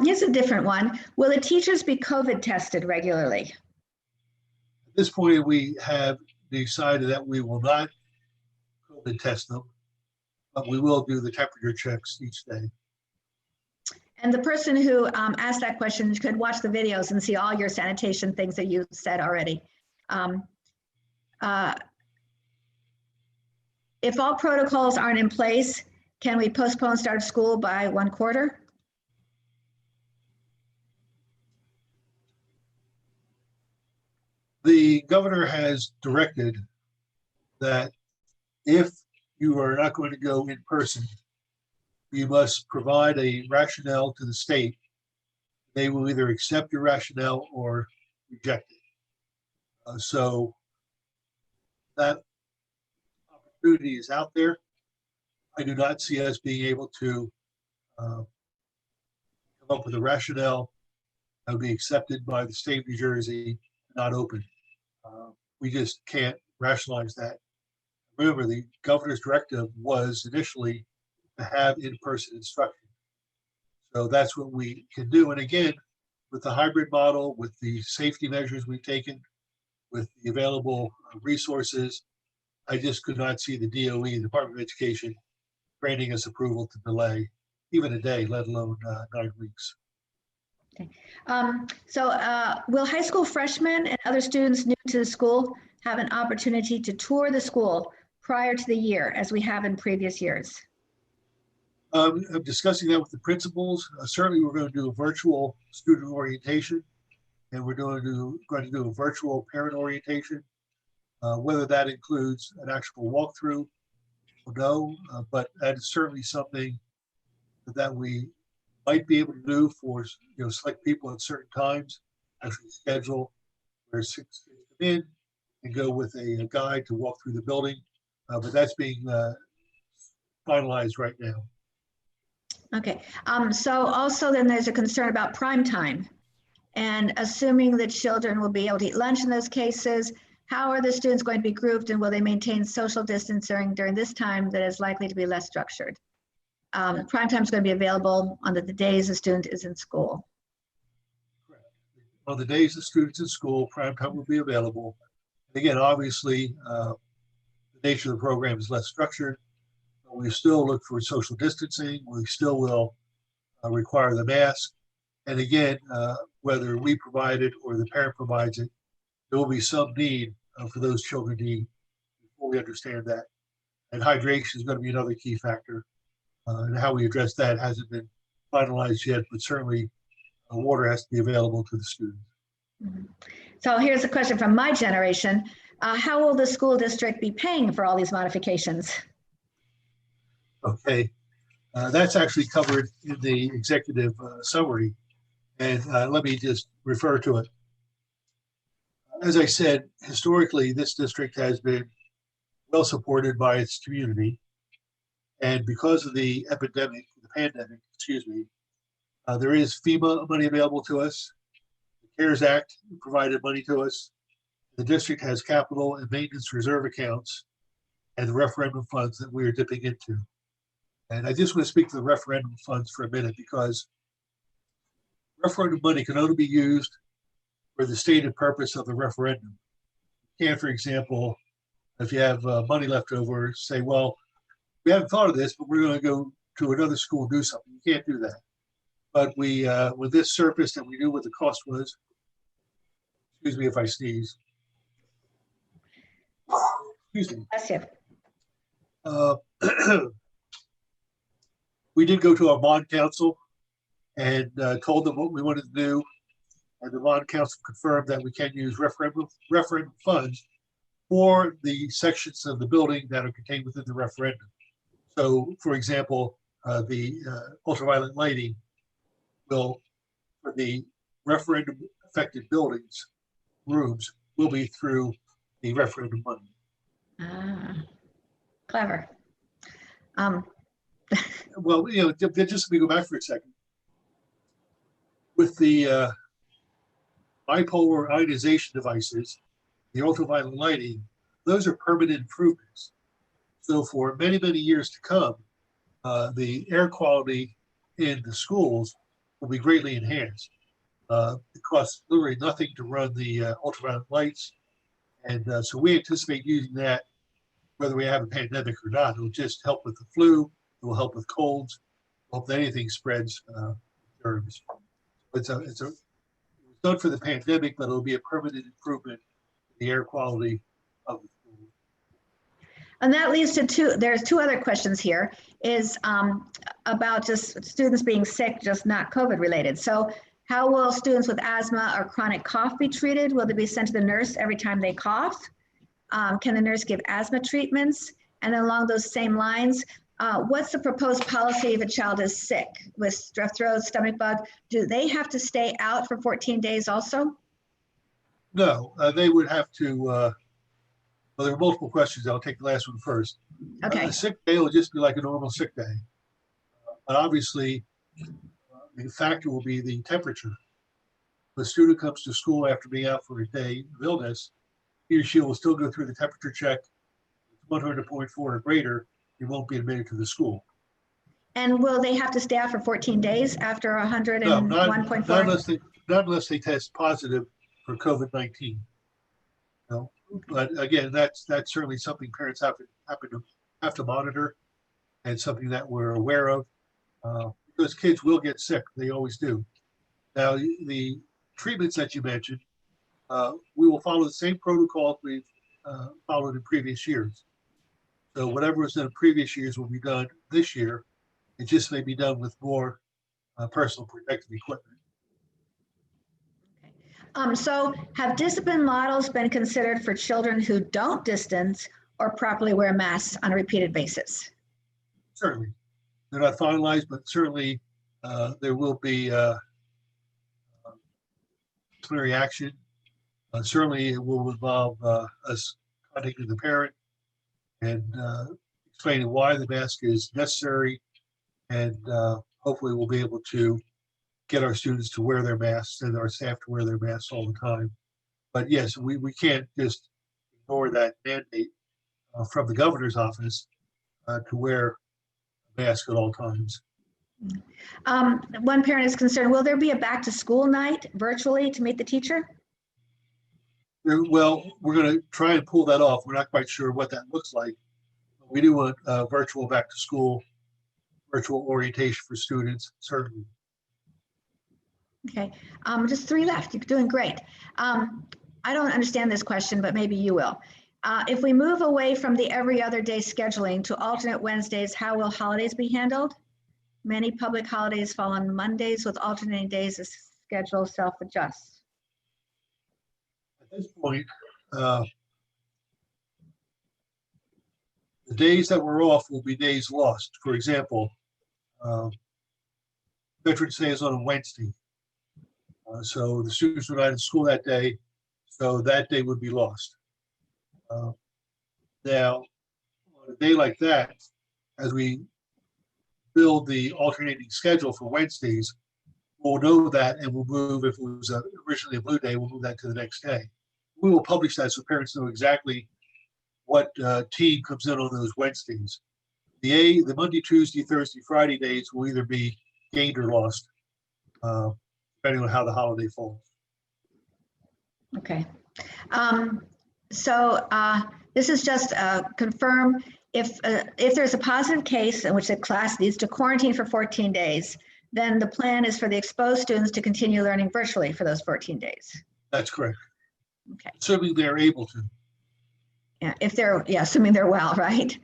[SPEAKER 1] Here's a different one. Will the teachers be COVID tested regularly?
[SPEAKER 2] At this point, we have decided that we will not COVID test them, but we will do the temperature checks each day.
[SPEAKER 1] And the person who asked that question could watch the videos and see all your sanitation things that you said already. If all protocols aren't in place, can we postpone start of school by 1 quarter?
[SPEAKER 2] The governor has directed that if you are not going to go in person, you must provide a rationale to the state. They will either accept your rationale or reject it. So that opportunity is out there. I do not see us being able to come up with a rationale that would be accepted by the state of New Jersey, not open. We just can't rationalize that. Remember, the governor's directive was initially to have in-person instruction. So that's what we can do. And again, with the hybrid model, with the safety measures we've taken, with the available resources, I just could not see the DOE, Department of Education, granting us approval to delay even a day, let alone 9 weeks.
[SPEAKER 1] Okay. Will high school freshmen and other students new to the school have an opportunity to tour the school prior to the year as we have in previous years?
[SPEAKER 2] I'm discussing that with the principals. Certainly, we're going to do a virtual student orientation, and we're going to do a virtual parent orientation. Whether that includes an actual walkthrough, no, but that is certainly something that we might be able to do for select people at certain times. Actually, schedule where 6 kids come in and go with a guide to walk through the building, but that's being finalized right now.
[SPEAKER 1] Okay, so also then there's a concern about prime time, and assuming that children will be able to eat lunch in those cases, how are the students going to be grouped, and will they maintain social distancing during this time that is likely to be less structured? Prime time is going to be available on the days the student is in school.
[SPEAKER 2] Correct. On the days the students in school, prime time will be available. Again, obviously, the nature of the program is less structured. We still look for social distancing. We still will require the mask. And again, whether we provide it or the parent provides it, there will be some need for those children to eat. We understand that. And hydration is going to be another key factor. And how we address that hasn't been finalized yet, but certainly water has to be available to the students.
[SPEAKER 1] Mm-hmm. So here's a question from my generation. How will the school district be paying for all these modifications?
[SPEAKER 2] Okay, that's actually covered in the executive summary. And let me just refer to it. As I said, historically, this district has been well supported by its community. And because of the pandemic, there is FEMA money available to us. The CARES Act provided money to us. The district has capital and maintenance reserve accounts and the referendum funds that we are dipping into. And I just want to speak to the referendum funds for a minute, because referendum money can only be used for the stated purpose of the referendum. You can't, for example, if you have money left over, say, well, we haven't thought of this, but we're going to go to another school and do something. You can't do that. But we, with this surface, and we knew what the cost was. Excuse me if I sneeze. Excuse me.
[SPEAKER 1] Bless you.
[SPEAKER 2] We did go to our bond council and told them what we wanted to do. And the bond council confirmed that we can use referendum funds for the sections of the building that are contained within the referendum. So, for example, the ultraviolet lighting will, for the referendum affected buildings, rooms, will be through the referendum money.
[SPEAKER 1] Ah, clever.
[SPEAKER 2] Well, just let me go back for a second. With the bipolar ionization devices, the ultraviolet lighting, those are permanent improvements. So for many, many years to come, the air quality in the schools will be greatly enhanced. It costs literally nothing to run the ultraviolet lights. And so we anticipate using that whether we have a pandemic or not. It will just help with the flu. It will help with colds. Hope that anything spreads germs. It's done for the pandemic, but it'll be a permanent improvement in the air quality of the school.
[SPEAKER 1] And that leads to there's two other questions here, is about just students being sick, just not COVID related. So how will students with asthma or chronic cough be treated? Will they be sent to the nurse every time they cough? Can the nurse give asthma treatments? And along those same lines, what's the proposed policy if a child is sick with strep throat, stomach bug? Do they have to stay out for 14 days also?
[SPEAKER 2] No, they would have to, well, there are multiple questions. I'll take the last one first.
[SPEAKER 1] Okay.
[SPEAKER 2] A sick day will just be like a normal sick day. But obviously, the factor will be the temperature. If a student comes to school after being out for a day of illness, he or she will still go through the temperature check. 100.4 or greater, he won't be admitted to the school. And
[SPEAKER 1] will they have to stay out for 14 days after 101.4?
[SPEAKER 2] No, not unless they test positive for COVID-19. No, but again, that's certainly something parents have to monitor, and something that we're aware of. Because kids will get sick, they always do. Now, the treatments that you mentioned, we will follow the same protocols we've followed in previous years. So whatever was done in previous years will be done this year. It just may be done with more personal protective equipment.
[SPEAKER 1] So have discipline models been considered for children who don't distance or properly wear masks on a repeated basis?
[SPEAKER 2] Certainly. They're not finalized, but certainly there will be disciplinary action. Certainly it will involve us contacting the parent and explaining why the mask is necessary, and hopefully we'll be able to get our students to wear their masks and our staff to wear their masks all the time. But yes, we can't just ignore that mandate from the governor's office to wear a mask at all times.
[SPEAKER 1] One parent is concerned, will there be a back to school night virtually to meet the teacher?
[SPEAKER 2] Well, we're going to try and pull that off. We're not quite sure what that looks like. We do want virtual back to school, virtual orientation for students, certainly.
[SPEAKER 1] Okay, just 3 left. You're doing great. I don't understand this question, but maybe you will. If we move away from the every other day scheduling to alternate Wednesdays, how will holidays be handled? Many public holidays fall on Mondays with alternating days as schedule self-adjusts.
[SPEAKER 2] At this point, the days that we're off will be days lost. For example, Veterans Day is on a Wednesday. So the students were not in school that day, so that day would be lost. Now, on a day like that, as we build the alternating schedule for Wednesdays, we'll know that and we'll move, if it was originally a blue day, we'll move that to the next day. We will publish that so parents know exactly what team comes in on those Wednesdays. The Monday, Tuesday, Thursday, Friday days will either be gained or lost, depending on how the holiday falls.
[SPEAKER 1] Okay. So this is just confirm if there's a positive case in which the class needs to quarantine for 14 days, then the plan is for the exposed students to continue learning virtually for those 14 days.
[SPEAKER 2] That's correct.
[SPEAKER 1] Okay.
[SPEAKER 2] Assuming they're able to.
[SPEAKER 1] Yeah, if they're, yeah, assuming they're well, right?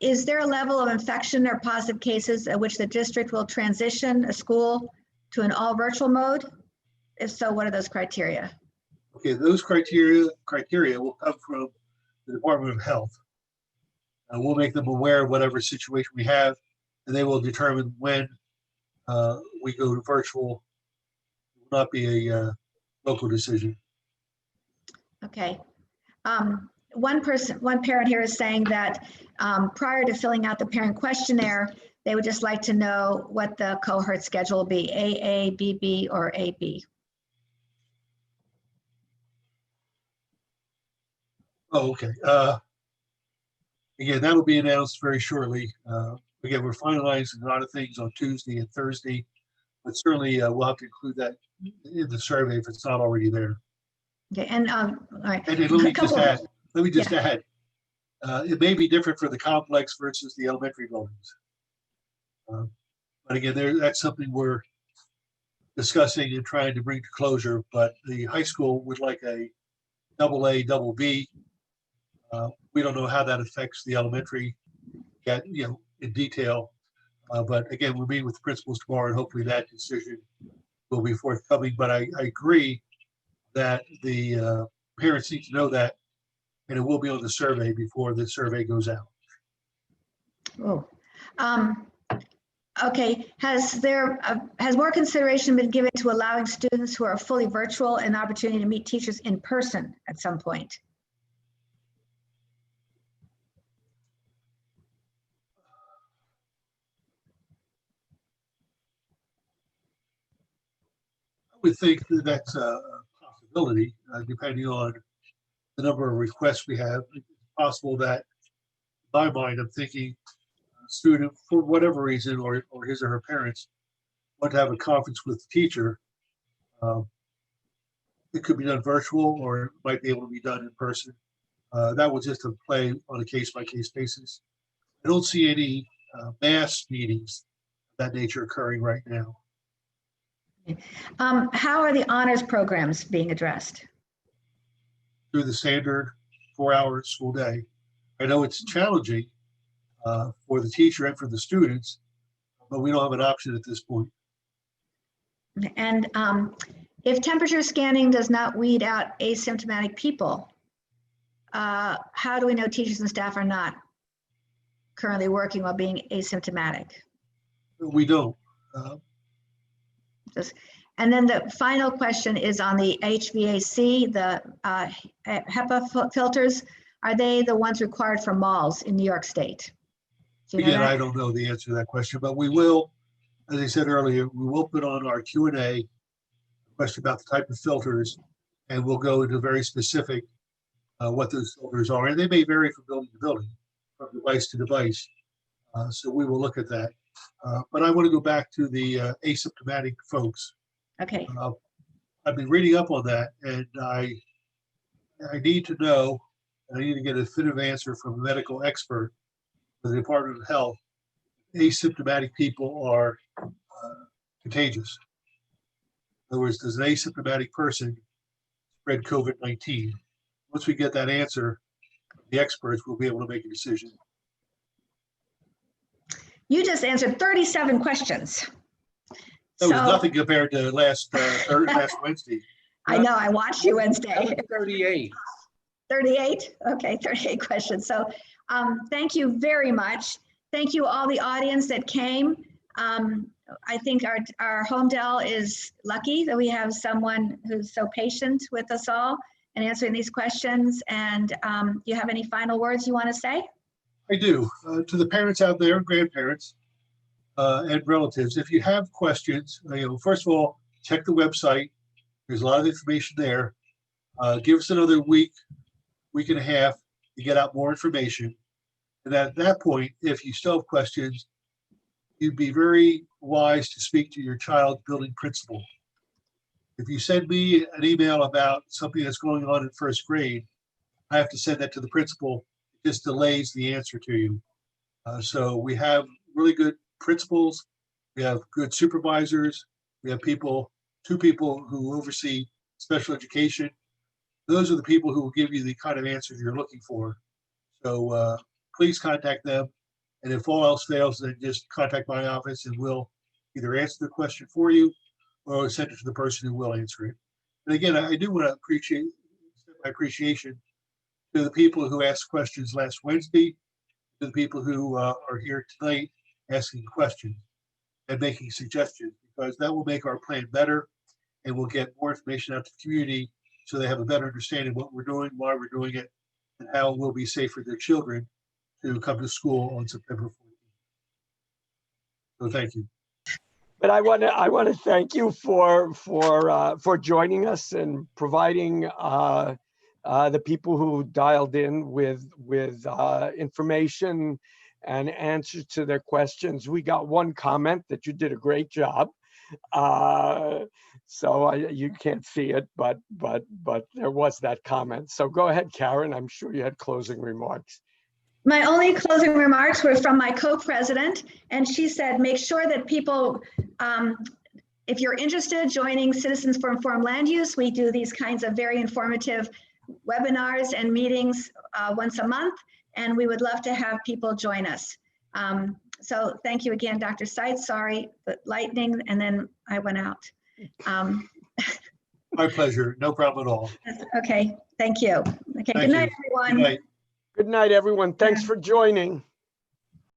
[SPEAKER 1] Is there a level of infection or positive cases at which the district will transition a school to an all virtual mode? If so, what are those criteria?
[SPEAKER 2] Okay, those criteria will come from the Department of Health. We'll make them aware of whatever situation we have, and they will determine when we go to virtual. It will not be a local decision.
[SPEAKER 1] Okay. One parent here is saying that prior to filling out the parent questionnaire, they would just like to know what the cohort schedule will be, AA, BB, or AB.
[SPEAKER 2] Oh, okay. Again, that'll be announced very shortly. Again, we're finalizing a lot of things on Tuesday and Thursday, but certainly we'll have to include that in the survey if it's not already there.
[SPEAKER 1] Okay, and all right.
[SPEAKER 2] And let me just add, it may be different for the complex versus the elementary buildings. But again, that's something we're discussing and trying to bring to closure, but the high school would like a AA, double B. We don't know how that affects the elementary yet, in detail. But again, we'll meet with the principals tomorrow, and hopefully that decision will be forthcoming. But I agree that the parents need to know that, and it will be on the survey before the survey goes out.
[SPEAKER 1] Oh, okay. Has more consideration been given to allowing students who are fully virtual an opportunity to meet teachers in person at some point?
[SPEAKER 2] I would think that that's a possibility, depending on the number of requests we have. It's possible that, in my mind, I'm thinking a student, for whatever reason, or his or her parents, want to have a conference with the teacher. It could be done virtual, or it might be able to be done in person. That was just a play on a case-by-case basis. I don't see any mass meetings of that nature occurring right now.
[SPEAKER 1] How are the honors programs being addressed?
[SPEAKER 2] Through the standard 4-hour school day. I know it's challenging for the teacher and for the students, but we don't have an option at this point.
[SPEAKER 1] And if temperature scanning does not weed out asymptomatic people, how do we know teachers and staff are not currently working while being asymptomatic?
[SPEAKER 2] We don't.
[SPEAKER 1] And then the final question is on the HVAC, the HEPA filters. Are they the ones required for malls in New York State? Do you know
[SPEAKER 2] Again,
[SPEAKER 1] that?
[SPEAKER 2] I don't know the answer to that question, but we will, as I said earlier, we will put on our Q&A question about the type of filters, and we'll go into very specific what those filters are. And they may vary from building to building, from device to device. So we will look at that. But I want to go back to the asymptomatic folks.
[SPEAKER 1] Okay.
[SPEAKER 2] I've been reading up on that, and I need to know, and I need to get a definitive answer from a medical expert for the Department of Health. Asymptomatic people are contagious. In other words, does an asymptomatic person spread COVID-19? Once we get that answer, the experts will be able to make a decision.
[SPEAKER 1] You just answered 37 questions.
[SPEAKER 2] That was nothing compared to last Wednesday.
[SPEAKER 1] I know, I watched you Wednesday.
[SPEAKER 3] 38.
[SPEAKER 1] 38? Okay, 38 questions. So thank you very much. Thank you all the audience that came. I think our home Dell is lucky that we have someone who's so patient with us all and answering these questions. And do you have any final words you want to say?
[SPEAKER 2] I do. To the parents out there, grandparents, and relatives, if you have questions, first of all, check the website. There's a lot of information there. Give us another week and a half to get out more information. And at that point, if you still have questions, you'd be very wise to speak to your child's building principal. If you send me an email about something that's going on in first grade, I have to send that to the principal. It just delays the answer to you. So we have really good principals. We have good supervisors. We have two people who oversee special education. Those are the people who will give you the kind of answers you're looking for. So please contact them. And if all else fails, then just contact my office and we'll either answer the question for you or send it to the person who will answer it. And again, I do want to appreciate my appreciation to the people who asked questions last Wednesday, to the people who are here tonight asking questions and making suggestions, because that will make our plan better and we'll get more information out to the community so they have a better understanding of what we're doing, why we're doing it, and how it will be safe for their children to come to school on September 14th. So thank you.
[SPEAKER 3] But I want to thank you for joining us and providing the people who dialed in with information and answers to their questions. We got one comment that you did a great job. So you can't see it, but there was that comment. So go ahead, Karen. I'm sure you had closing remarks.
[SPEAKER 1] My only closing remarks were from my co-president, and she said, make sure that people, if you're interested, joining Citizens for Informed Land Use, we do these kinds of very informative webinars and meetings once a month, and we would love to have people join us. So thank you again, Dr. Seitz. Sorry, but lightning, and then I went out.
[SPEAKER 2] My pleasure. No problem at all.
[SPEAKER 1] Okay, thank you. Okay,
[SPEAKER 2] Thank
[SPEAKER 1] good night,
[SPEAKER 2] you.
[SPEAKER 1] everyone.
[SPEAKER 2] Good night.
[SPEAKER 3] Good night, everyone. Thanks for joining.